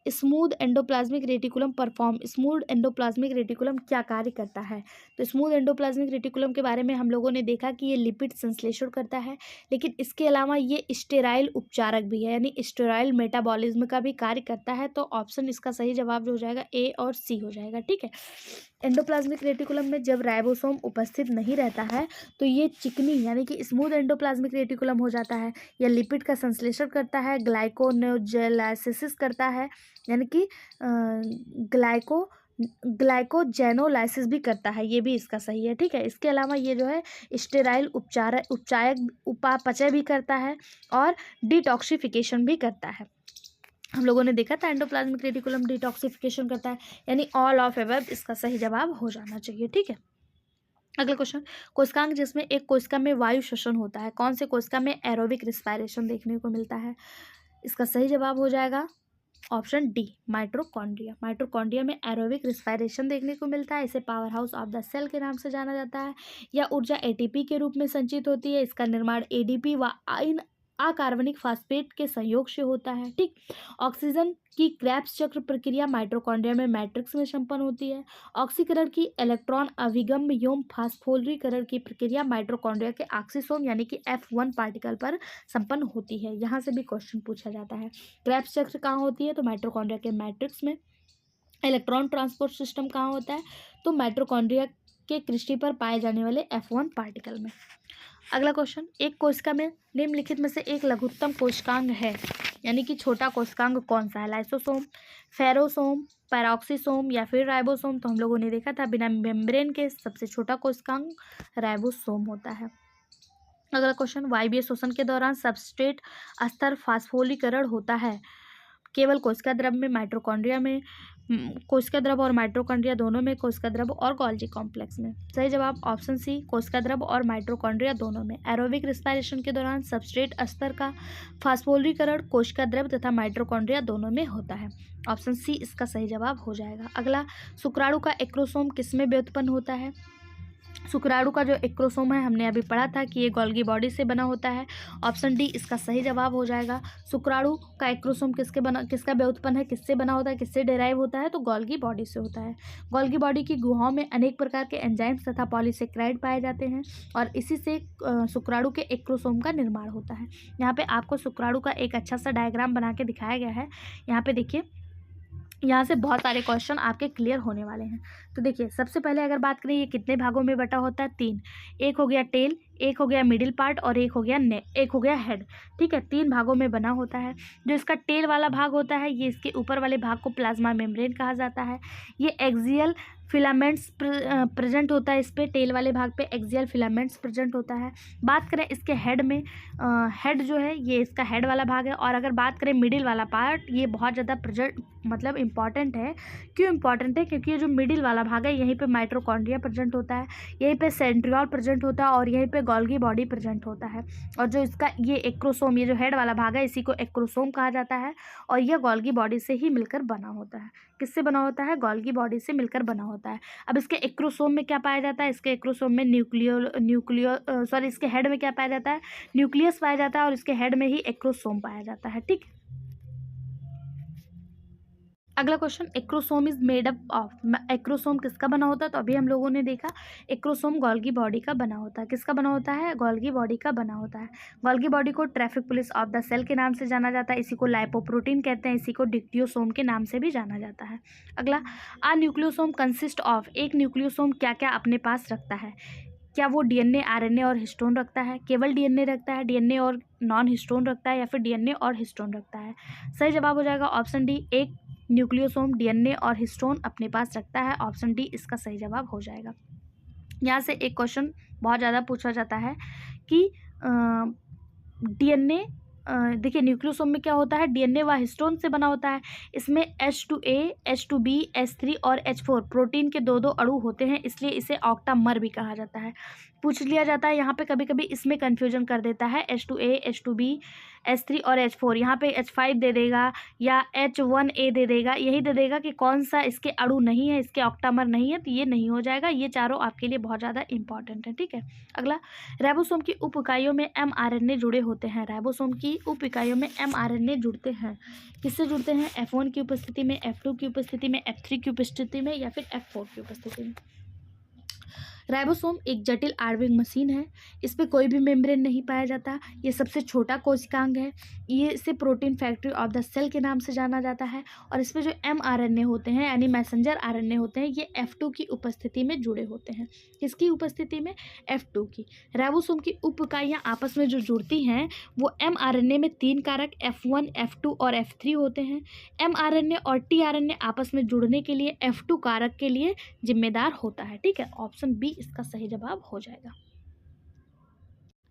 smooth endoplasmic reticulum perform, smooth endoplasmic reticulum क्या कार्य करता है। तो स्मूथ एंडोप्लाज्मिक रेटिकुलम के बारे में हम लोगों ने देखा कि ये लिपिड संश्लेषण करता है, लेकिन इसके अलावा ये स्टेराइल उपचारक भी है, यानी स्टेराइल मेटाबॉलिज्म का भी कार्य करता है। तो ऑप्शन इसका सही जवाब जो हो जाएगा ए और सी हो जाएगा। ठीक है, एंडोप्लाज्मिक रेटिकुलम में जब राइबोसोम उपस्थित नहीं रहता है तो ये चिकनी यानी कि स्मूथ एंडोप्लाज्मिक रेटिकुलम हो जाता है। यह लिपिड का संश्लेषण करता है, ग्लाइकोनेओजेलाइसिस करता है, यानी कि ग्लाइकोजेनोलाइसिस भी करता है, ये भी इसका सही है। ठीक है, इसके अलावा ये जो है स्टेराइल उपचायक उपापचय भी करता है और डिटॉक्सिफिकेशन भी करता है। हम लोगों ने देखा था एंडोप्लाज्मिक रेटिकुलम डिटॉक्सिफिकेशन करता है, यानी ऑल ऑफ एबव इसका सही जवाब हो जाना चाहिए। ठीक है, अगला क्वेश्चन, कोशिकांग जिसमें एक कोशिका में वायु श्वसन होता है, कौन से कोशिका में एरोबिक रिस्पायरेशन देखने को मिलता है। इसका सही जवाब हो जाएगा ऑप्शन डी माइटोकॉन्ड्रिया। माइटोकॉन्ड्रिया में एरोबिक रिस्पायरेशन देखने को मिलता है, इसे power house of the cell के नाम से जाना जाता है। यह ऊर्जा एटीपी के रूप में संचित होती है, इसका निर्माण एडीपी व अकार्बनिक फास्फेट के संयोग से होता है। ठीक, ऑक्सीजन की क्रेब्स चक्र प्रक्रिया माइटोकॉन्ड्रिया में मैट्रिक्स में संपन्न होती है। ऑक्सीकरण की इलेक्ट्रॉन अभिगम एवं फास्फोरिलीकरण की प्रक्रिया माइटोकॉन्ड्रिया के ऑक्सीसोम यानी कि F1 पार्टिकल पर संपन्न होती है। यहाँ से भी क्वेश्चन पूछा जाता है। क्रेब्स चक्र कहाँ होती है, तो माइटोकॉन्ड्रिया के मैट्रिक्स में। इलेक्ट्रॉन ट्रांसपोर्ट सिस्टम कहाँ होता है, तो माइटोकॉन्ड्रिया के क्रिस्टी पर पाए जाने वाले F1 पार्टिकल में। अगला क्वेश्चन, एक कोशिका में निम्नलिखित में से एक लघुत्तम कोशिकांग है, यानी कि छोटा कोशिकांग कौन सा है, लाइसोसोम, फेरोसोम, पैरोक्सीसोम या फिर राइबोसोम। तो हम लोगों ने देखा था बिना मेम्ब्रेन के सबसे छोटा कोशिकांग राइबोसोम होता है। अगला क्वेश्चन, वायवीय श्वसन के दौरान सबस्ट्रेट स्तर फास्फोलीकरण होता है केवल कोशिका द्रव में, माइटोकॉन्ड्रिया में, कोशिका द्रव और माइटोकॉन्ड्रिया दोनों में, कोशिका द्रव और गोल्गी कॉम्प्लेक्स में। सही जवाब ऑप्शन सी कोशिका द्रव और माइटोकॉन्ड्रिया दोनों में। एरोबिक रिस्पायरेशन के दौरान सबस्ट्रेट स्तर का फास्फोलीकरण कोशिका द्रव तथा माइटोकॉन्ड्रिया दोनों में होता है, ऑप्शन सी इसका सही जवाब हो जाएगा। अगला, शुक्राणु का एक्रोसोम किसमें व्युत्पन्न होता है। शुक्राणु का जो एक्रोसोम है हमने अभी पढ़ा था कि ये गोल्गी बॉडी से बना होता है। ऑप्शन डी इसका सही जवाब हो जाएगा। शुक्राणु का एक्रोसोम किसका व्युत्पन्न है, किससे बना होता है, किससे डेराइव होता है, तो गोल्गी बॉडी से होता है। गोल्गी बॉडी की गुहाओं में अनेक प्रकार के एंजाइम्स तथा पॉलीसेक्राइड पाए जाते हैं और इसी से शुक्राणु के एक्रोसोम का निर्माण होता है। यहाँ पे आपको शुक्राणु का एक अच्छा सा डायग्राम बना के दिखाया गया है। यहाँ पे देखिए, यहाँ से बहुत सारे क्वेश्चन आपके क्लियर होने वाले हैं। तो देखिए, सबसे पहले अगर बात करें ये कितने भागों में बटा होता है, 3। एक हो गया टेल, एक हो गया मिडिल पार्ट और एक हो गया हेड। ठीक है, 3 भागों में बना होता है। जो इसका टेल वाला भाग होता है ये इसके ऊपर वाले भाग को प्लाज्मा मेम्ब्रेन कहा जाता है। ये एक्सियल फिलामेंट्स प्रेजेंट होता है, इस पे टेल वाले भाग पे एक्सियल फिलामेंट्स प्रेजेंट होता है। बात करें इसके हेड में, हेड जो है ये इसका हेड वाला भाग है। और अगर बात करें मिडिल वाला पार्ट, ये बहुत ज़्यादा मतलब इम्पॉर्टेंट है। क्यों इम्पॉर्टेंट है? क्योंकि ये जो मिडिल वाला भाग है यहीं पे माइटोकॉन्ड्रिया प्रेजेंट होता है, यहीं पे सेंट्रियोल प्रेजेंट होता है और यहीं पे गोल्गी बॉडी प्रेजेंट होता है। और जो इसका ये एक्रोसोम, ये जो हेड वाला भाग है इसी को एक्रोसोम कहा जाता है और यह गोल्गी बॉडी से ही मिलकर बना होता है। किससे बना होता है? गोल्गी बॉडी से मिलकर बना होता है। अब इसके एक्रोसोम में क्या पाया जाता है? इसके एक्रोसोम में इसके हेड में क्या पाया जाता है? न्यूक्लियस पाया जाता है और इसके हेड में ही एक्रोसोम पाया जाता है। ठीक। अगला question, acrosome is made up of. Acrosome किसका बना होता है? तो अभी हम लोगों ने देखा एक्रोसोम गोल्गी बॉडी का बना होता है। किसका बना होता है? गोल्गी बॉडी का बना होता है। गोल्गी बॉडी को traffic police of the cell के नाम से जाना जाता है, इसी को लाइपोप्रोटीन कहते हैं, इसी को डिक्टियोसोम के नाम से भी जाना जाता है। अगला, आ न्यूक्लियोसोम कंसिस्ट ऑफ। एक न्यूक्लियोसोम क्या क्या अपने पास रखता है? क्या वो डीएनए, आरएनए और हिस्टोन रखता है? केवल डीएनए रखता है, डीएनए और नॉन हिस्टोन रखता है, या फिर डीएनए और हिस्टोन रखता है? सही जवाब हो जाएगा ऑप्शन डी, एक न्यूक्लियोसोम डीएनए और हिस्टोन अपने पास रखता है। ऑप्शन डी इसका सही जवाब हो जाएगा। यहाँ से एक क्वेश्चन बहुत ज़्यादा पूछा जाता है कि डीएनए, देखिए न्यूक्लियोसोम में क्या होता है? डीएनए व हिस्टोन से बना होता है। इसमें H2A, H2B, H3 और H4 प्रोटीन के 2-2 अणु होते हैं, इसलिए इसे ऑक्टामर भी कहा जाता है। पूछ लिया जाता है यहाँ पे, कभी कभी इसमें कन्फ्यूजन कर देता है, H2A, H2B, H3 और H4। यहाँ पे H5 दे देगा या H1A दे देगा, यही दे देगा कि कौन सा इसके अणु नहीं है, इसके ऑक्टामर नहीं है, तो ये नहीं हो जाएगा। ये चारों आपके लिए बहुत ज़्यादा इंपॉर्टेंट है। ठीक है। अगला, राइबोसोम की उप इकाइयों में mRNA जुड़े होते हैं। राइबोसोम की उप इकाइयों में mRNA जुड़ते हैं। किससे जुड़ते हैं? F1 की उपस्थिति में, F2 की उपस्थिति में, F3 की उपस्थिति में या फिर F4 की उपस्थिति में। राइबोसोम एक जटिल आणविक मशीन है, इस पर कोई भी मेम्ब्रेन नहीं पाया जाता। ये सबसे छोटा कोशिकांग है। ये इसे protein factory of the cell के नाम से जाना जाता है। और इस पर जो mRNA होते हैं यानी मैसेंजर आरएनए होते हैं, ये F2 की उपस्थिति में जुड़े होते हैं। किसकी उपस्थिति में? F2 की। राइबोसोम की उप इकाइयाँ आपस में जो जुड़ती हैं वो mRNA में 3 कारक F1, F2 और F3 होते हैं। mRNA और tRNA आपस में जुड़ने के लिए F2 कारक के लिए जिम्मेदार होता है। ठीक है, ऑप्शन बी इसका सही जवाब हो जाएगा।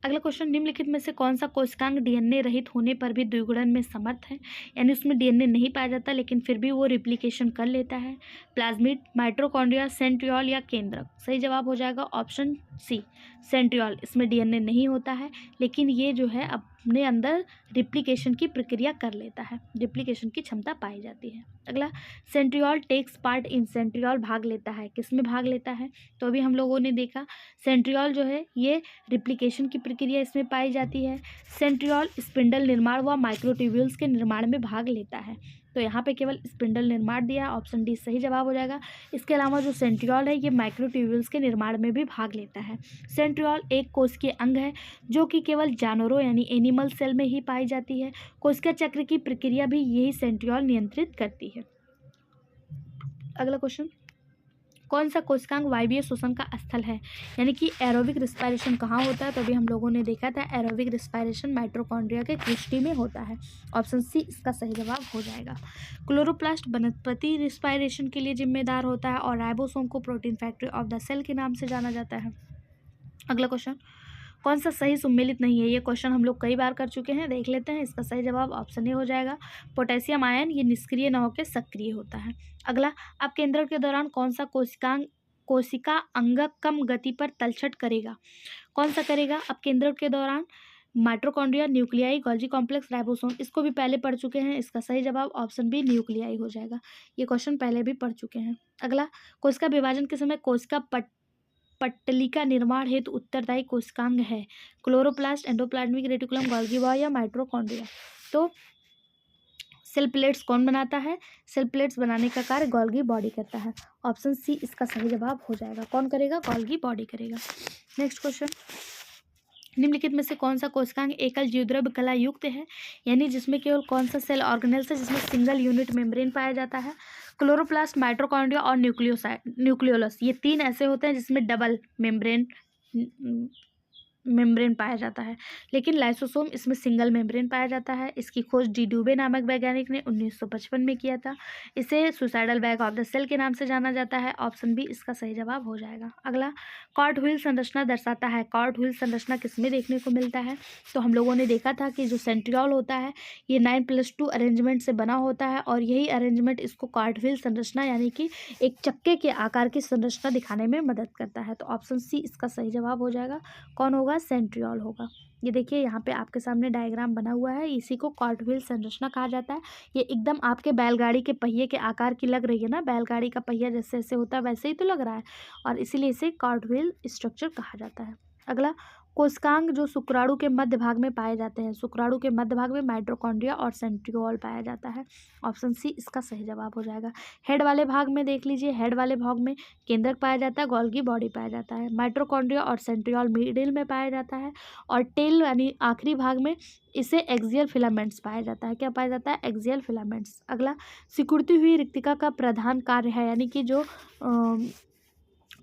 अगला क्वेश्चन, निम्नलिखित में से कौन सा कोशिकांग डीएनए रहित होने पर भी द्विगुणन में समर्थ है? यानी उसमें डीएनए नहीं पाया जाता लेकिन फिर भी वो रिप्लिकेशन कर लेता है। प्लाज्मिड, माइटोकॉन्ड्रिया, सेंट्रियोल या केंद्रक? सही जवाब हो जाएगा ऑप्शन सी, सेंट्रियोल। इसमें डीएनए नहीं होता है लेकिन ये जो है अपने अंदर रिप्लिकेशन की प्रक्रिया कर लेता है, रिप्लिकेशन की क्षमता पाई जाती है। अगला, centriole takes part in. Centriole भाग लेता है, किस में भाग लेता है? तो अभी हम लोगों ने देखा सेंट्रियोल जो है ये रिप्लिकेशन की प्रक्रिया इसमें पाई जाती है। सेंट्रियोल स्पिंडल निर्माण व माइक्रोट्यूब्यूल्स के निर्माण में भाग लेता है। तो यहाँ पे केवल स्पिंडल निर्माण दिया, ऑप्शन डी सही जवाब हो जाएगा। इसके अलावा जो सेंट्रियोल है ये माइक्रोट्यूब्यूल्स के निर्माण में भी भाग लेता है। सेंट्रियोल एक कोशिकीय अंग है जो कि केवल जानवरों यानी एनिमल सेल में ही पाई जाती है। कोशिका चक्र की प्रक्रिया भी यही सेंट्रियोल नियंत्रित करती है। अगला क्वेश्चन, कौन सा कोशिकांग वायवीय श्वसन का स्थल है? यानी कि एरोबिक रिस्पायरेशन कहाँ होता है? तो अभी हम लोगों ने देखा था एरोबिक रिस्पायरेशन माइटोकॉन्ड्रिया के क्रिस्टी में होता है। ऑप्शन सी इसका सही जवाब हो जाएगा। क्लोरोप्लास्ट वनस्पति रिस्पायरेशन के लिए जिम्मेदार होता है और राइबोसोम को protein factory of the cell के नाम से जाना जाता है। अगला क्वेश्चन, कौन सा सही सुमेलित नहीं है? ये क्वेश्चन हम लोग कई बार कर चुके हैं, देख लेते हैं। इसका सही जवाब ऑप्शन ए हो जाएगा, पोटेशियम आयन। ये निष्क्रिय न होकर सक्रिय होता है। अगला, अब केंद्रण के दौरान कौन सा कोशिका अंग कम गति पर तलछट करेगा? कौन सा करेगा अब केंद्रण के दौरान? Mitochondria, nuclei, Golgi complex, ribosome. इसको भी पहले पढ़ चुके हैं, इसका सही जवाब ऑप्शन बी न्यूक्लियाई हो जाएगा। ये क्वेश्चन पहले भी पढ़ चुके हैं। अगला, कोशिका विभाजन के समय कोशिका पट्टली का निर्माण हेतु उत्तरदायी कोशिकांग है? Chloroplast, endoplasmic reticulum, Golgi body या माइटोकॉन्ड्रिया? तो सेल प्लेट्स कौन बनाता है? सेल प्लेट्स बनाने का कार्य गोल्गी बॉडी करता है। ऑप्शन सी इसका सही जवाब हो जाएगा। कौन करेगा? गोल्गी बॉडी करेगा। नेक्स्ट क्वेश्चन, निम्नलिखित में से कौन सा कोशिकांग एकल जीवद्रव्य कला युक्त है, यानी जिसमें केवल कौन सा सेल ऑर्गेनेल्स है जिसमें सिंगल यूनिट मेम्ब्रेन पाया जाता है? क्लोरोप्लास्ट, माइटोकॉन्ड्रिया और न्यूक्लियोलस, ये तीन ऐसे होते हैं जिसमें डबल मेम्ब्रेन पाया जाता है, लेकिन लाइसोसोम इसमें सिंगल मेम्ब्रेन पाया जाता है। इसकी खोज डी ड्यूबे नामक वैज्ञानिक ने 1955 में किया था। इसे suicidal bag of the cell के नाम से जाना जाता है। ऑप्शन बी इसका सही जवाब हो जाएगा। अगला, कॉर्ड व्हील संरचना दर्शाता है। कॉर्ड व्हील संरचना किसमें देखने को मिलता है? तो हम लोगों ने देखा था कि जो सेंट्रियोल होता है ये 9+2 अरेंजमेंट से बना होता है, और यही अरेंजमेंट इसको कॉर्ड व्हील संरचना यानी कि एक चक्के के आकार की संरचना दिखाने में मदद करता है। तो ऑप्शन सी इसका सही जवाब हो जाएगा। कौन होगा? सेंट्रियोल होगा। ये देखिए यहाँ पे आपके सामने डायग्राम बना हुआ है, इसी को कॉर्ड व्हील संरचना कहा जाता है। ये एकदम आपके बैलगाड़ी के पहिए के आकार की लग रही है ना, बैलगाड़ी का पहिया जैसे जैसे होता है वैसे ही तो लग रहा है, और इसीलिए इसे कॉर्ड व्हील स्ट्रक्चर कहा जाता है। अगला, कोशिकांग जो शुक्राणु के मध्य भाग में पाए जाते हैं। शुक्राणु के मध्य भाग में माइटोकॉन्ड्रिया और सेंट्रियोल पाया जाता है। ऑप्शन सी इसका सही जवाब हो जाएगा। हेड वाले भाग में देख लीजिए, हेड वाले भाग में केंद्रक पाया जाता है, गोल्गी बॉडी पाया जाता है। माइटोकॉन्ड्रिया और सेंट्रियोल मिडिल में पाया जाता है, और टेल यानी आखिरी भाग में इसे एक्सियल फिलामेंट्स पाया जाता है। क्या पाया जाता है? Axial filaments. अगला, सिकुड़ती हुई रिक्तिका का प्रधान कार्य है, यानी कि जो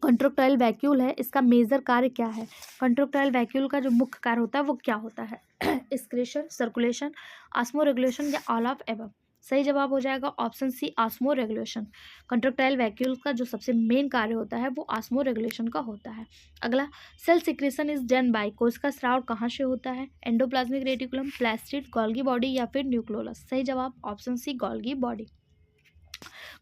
कंट्रोक्टाइल वैक्यूल है इसका मेजर कार्य क्या है? कंट्रोक्टाइल वैक्यूल का जो मुख्य कार्य होता है वो क्या होता है? एक्सक्रीशन, सर्कुलेशन, ऑस्मो रेगुलेशन या ऑल ऑफ एबव? सही जवाब हो जाएगा option C, osmo regulation. Contractile vacuole का जो सबसे मेन कार्य होता है वो ऑस्मो रेगुलेशन का होता है। अगला, cell secretion is done by, कोशिका स्राव कहाँ से होता है? Endoplasmic reticulum, plastid, Golgi body या फिर न्यूक्लियोलस? सही जवाब option C, Golgi body.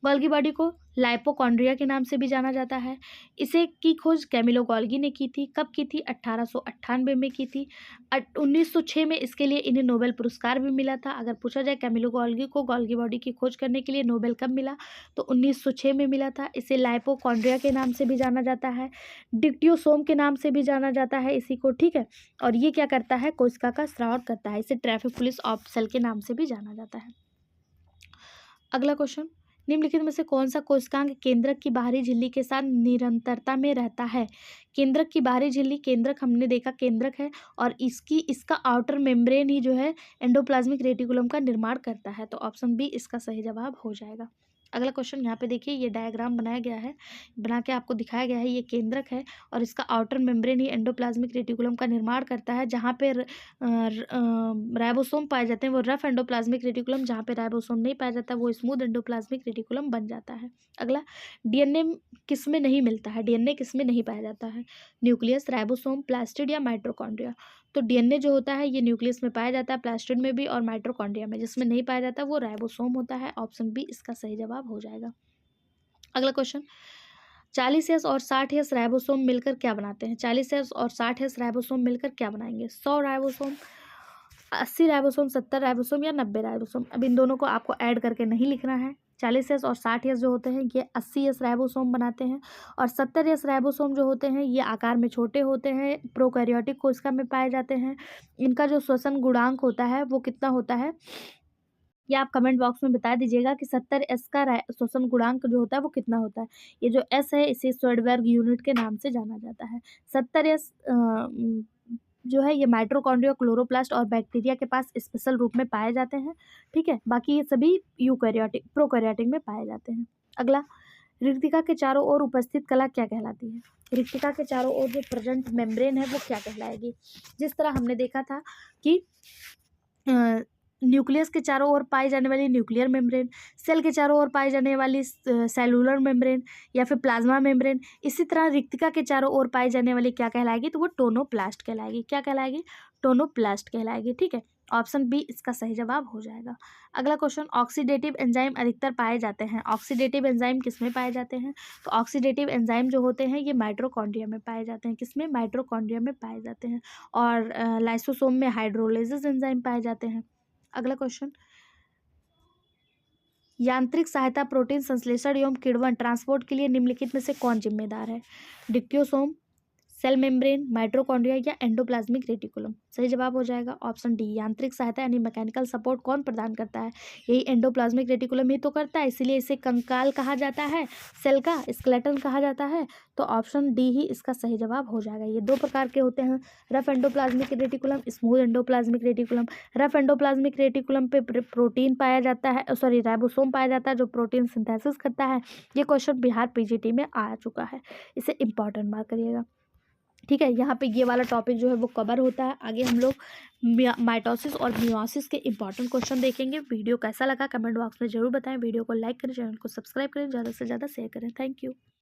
Golgi body को लाइपोकॉन्ड्रिया के नाम से भी जाना जाता है। इसे की खोज कैमिलो गोल्गी ने की थी। कब की थी? 1898 में की थी। 1906 में इसके लिए इन्हें नोबेल पुरस्कार भी मिला था। अगर पूछा जाए कैमिलो गोल्गी को गोल्गी बॉडी की खोज करने के लिए नोबेल कब मिला, तो 1906 में मिला था। इसे लाइपोकॉन्ड्रिया के नाम से भी जाना जाता है, डिक्टियोसोम के नाम से भी जाना जाता है इसी को, ठीक है। और ये क्या करता है? कोशिका का स्राव करता है। इसे ट्रैफिक पुलिस ऑफ सेल के नाम से भी जाना जाता है। अगला क्वेश्चन, निम्नलिखित में से कौन सा कोशिकांग केंद्रक की बाहरी झिल्ली के साथ निरंतरता में रहता है? केंद्रक की बाहरी झिल्ली, केंद्रक हमने देखा केंद्रक है, और इसका आउटर मेम्ब्रेन ही जो है एंडोप्लाज्मिक रेटिकुलम का निर्माण करता है। तो ऑप्शन बी इसका सही जवाब हो जाएगा। अगला क्वेश्चन, यहाँ पे देखिए ये डायग्राम बनाया गया है, बना के आपको दिखाया गया है। ये केंद्रक है और इसका आउटर मेम्ब्रेन ही एंडोप्लाज्मिक रेटिकुलम का निर्माण करता है। जहाँ पे राइबोसोम पाए जाते हैं वो रफ एंडोप्लाज्मिक रेटिकुलम, जहाँ पे राइबोसोम नहीं पाया जाता वो स्मूथ एंडोप्लाज्मिक रेटिकुलम बन जाता है। अगला, डीएनए किस में नहीं मिलता है? डीएनए किस में नहीं पाया जाता है? न्यूक्लियस, राइबोसोम, प्लास्टिड या माइटोकॉन्ड्रिया? तो डीएनए जो होता है ये न्यूक्लियस में पाया जाता है, प्लास्टिड में भी और माइटोकॉन्ड्रिया में। जिसमें नहीं पाया जाता वो राइबोसोम होता है। ऑप्शन बी इसका सही जवाब हो जाएगा। अगला क्वेश्चन, 40S और 60S राइबोसोम मिलकर क्या बनाते हैं? 40S और 60S राइबोसोम मिलकर क्या बनाएंगे? 100 राइबोसोम, 80 राइबोसोम, 70 राइबोसोम या 90 राइबोसोम? अब इन दोनों को आपको ऐड करके नहीं लिखना है। 40S और 60S जो होते हैं ये 80S राइबोसोम बनाते हैं, और 70S राइबोसोम जो होते हैं ये आकार में छोटे होते हैं, प्रोकैरियोटिक कोशिका में पाए जाते हैं। इनका जो श्वसन गुणांक होता है वो कितना होता है, ये आप कमेंट बॉक्स में बता दीजिएगा कि 70S का श्वसन गुणांक जो होता है वो कितना होता है। ये जो S है इसे स्वेडबर्ग यूनिट के नाम से जाना जाता है। 70S जो है ये माइटोकॉन्ड्रिया, क्लोरोप्लास्ट और बैक्टीरिया के पास स्पेशल रूप में पाए जाते हैं, ठीक है। बाकी ये सभी यूकैरियोटिक, प्रोकैरियोटिक में पाए जाते हैं। अगला, रिक्तिका के चारों ओर उपस्थित कला क्या कहलाती है? रिक्तिका के चारों ओर जो प्रेजेंट मेम्ब्रेन है वो क्या कहलाएगी? जिस तरह हमने देखा था कि न्यूक्लियस के चारों ओर पाई जाने वाली न्यूक्लियर मेम्ब्रेन, सेल के चारों ओर पाई जाने वाली सेलुलर मेम्ब्रेन या फिर प्लाज्मा मेम्ब्रेन, इसी तरह रिक्तिका के चारों ओर पाई जाने वाली क्या कहलाएगी? तो वो टोनोप्लास्ट कहलाएगी। क्या कहलाएगी? टोनोप्लास्ट कहलाएगी, ठीक है। ऑप्शन बी इसका सही जवाब हो जाएगा। अगला क्वेश्चन, ऑक्सीडेटिव एंजाइम अधिकतर पाए जाते हैं। ऑक्सीडेटिव एंजाइम किस में पाए जाते हैं? तो ऑक्सीडेटिव एंजाइम जो होते हैं ये माइटोकॉन्ड्रिया में पाए जाते हैं। किसमें? माइटोकॉन्ड्रिया में पाए जाते हैं। और लाइसोसोम में हाइड्रोलाइसिस एंजाइम पाए जाते हैं। अगला क्वेश्चन, यांत्रिक सहायता प्रोटीन संश्लेषण एवं किण्वन ट्रांसपोर्ट के लिए निम्नलिखित में से कौन जिम्मेदार है? डिक्टियोसोम, सेल मेम्ब्रेन, माइटोकॉन्ड्रिया या एंडोप्लाज्मिक रेटिकुलम? सही जवाब हो जाएगा ऑप्शन डी, यांत्रिक सहायता यानी मैकेनिकल सपोर्ट कौन प्रदान करता है? यही एंडोप्लाज्मिक रेटिकुलम ही तो करता है, इसीलिए इसे कंकाल कहा जाता है, सेल का स्केलेटन कहा जाता है। तो ऑप्शन डी ही इसका सही जवाब हो जाएगा। ये दो प्रकार के होते हैं, rough endoplasmic reticulum, smooth endoplasmic reticulum. Rough endoplasmic reticulum पे प्रोटीन पाया जाता है, सॉरी राइबोसोम पाया जाता है जो प्रोटीन सिंथेसिस करता है। ये क्वेश्चन बिहार पीजीटी में आ चुका है, इसे इंपॉर्टेंट मार्क करिएगा। ठीक है, यहाँ पे ये वाला टॉपिक जो है वो कवर होता है। आगे हम लोग माइटोसिस और मियोसिस के इंपॉर्टेंट क्वेश्चन देखेंगे। वीडियो कैसा लगा कमेंट बॉक्स में जरूर बताएं। वीडियो को लाइक करें, चैनल को सब्सक्राइब करें, ज़्यादा से ज़्यादा शेयर करें। Thank you.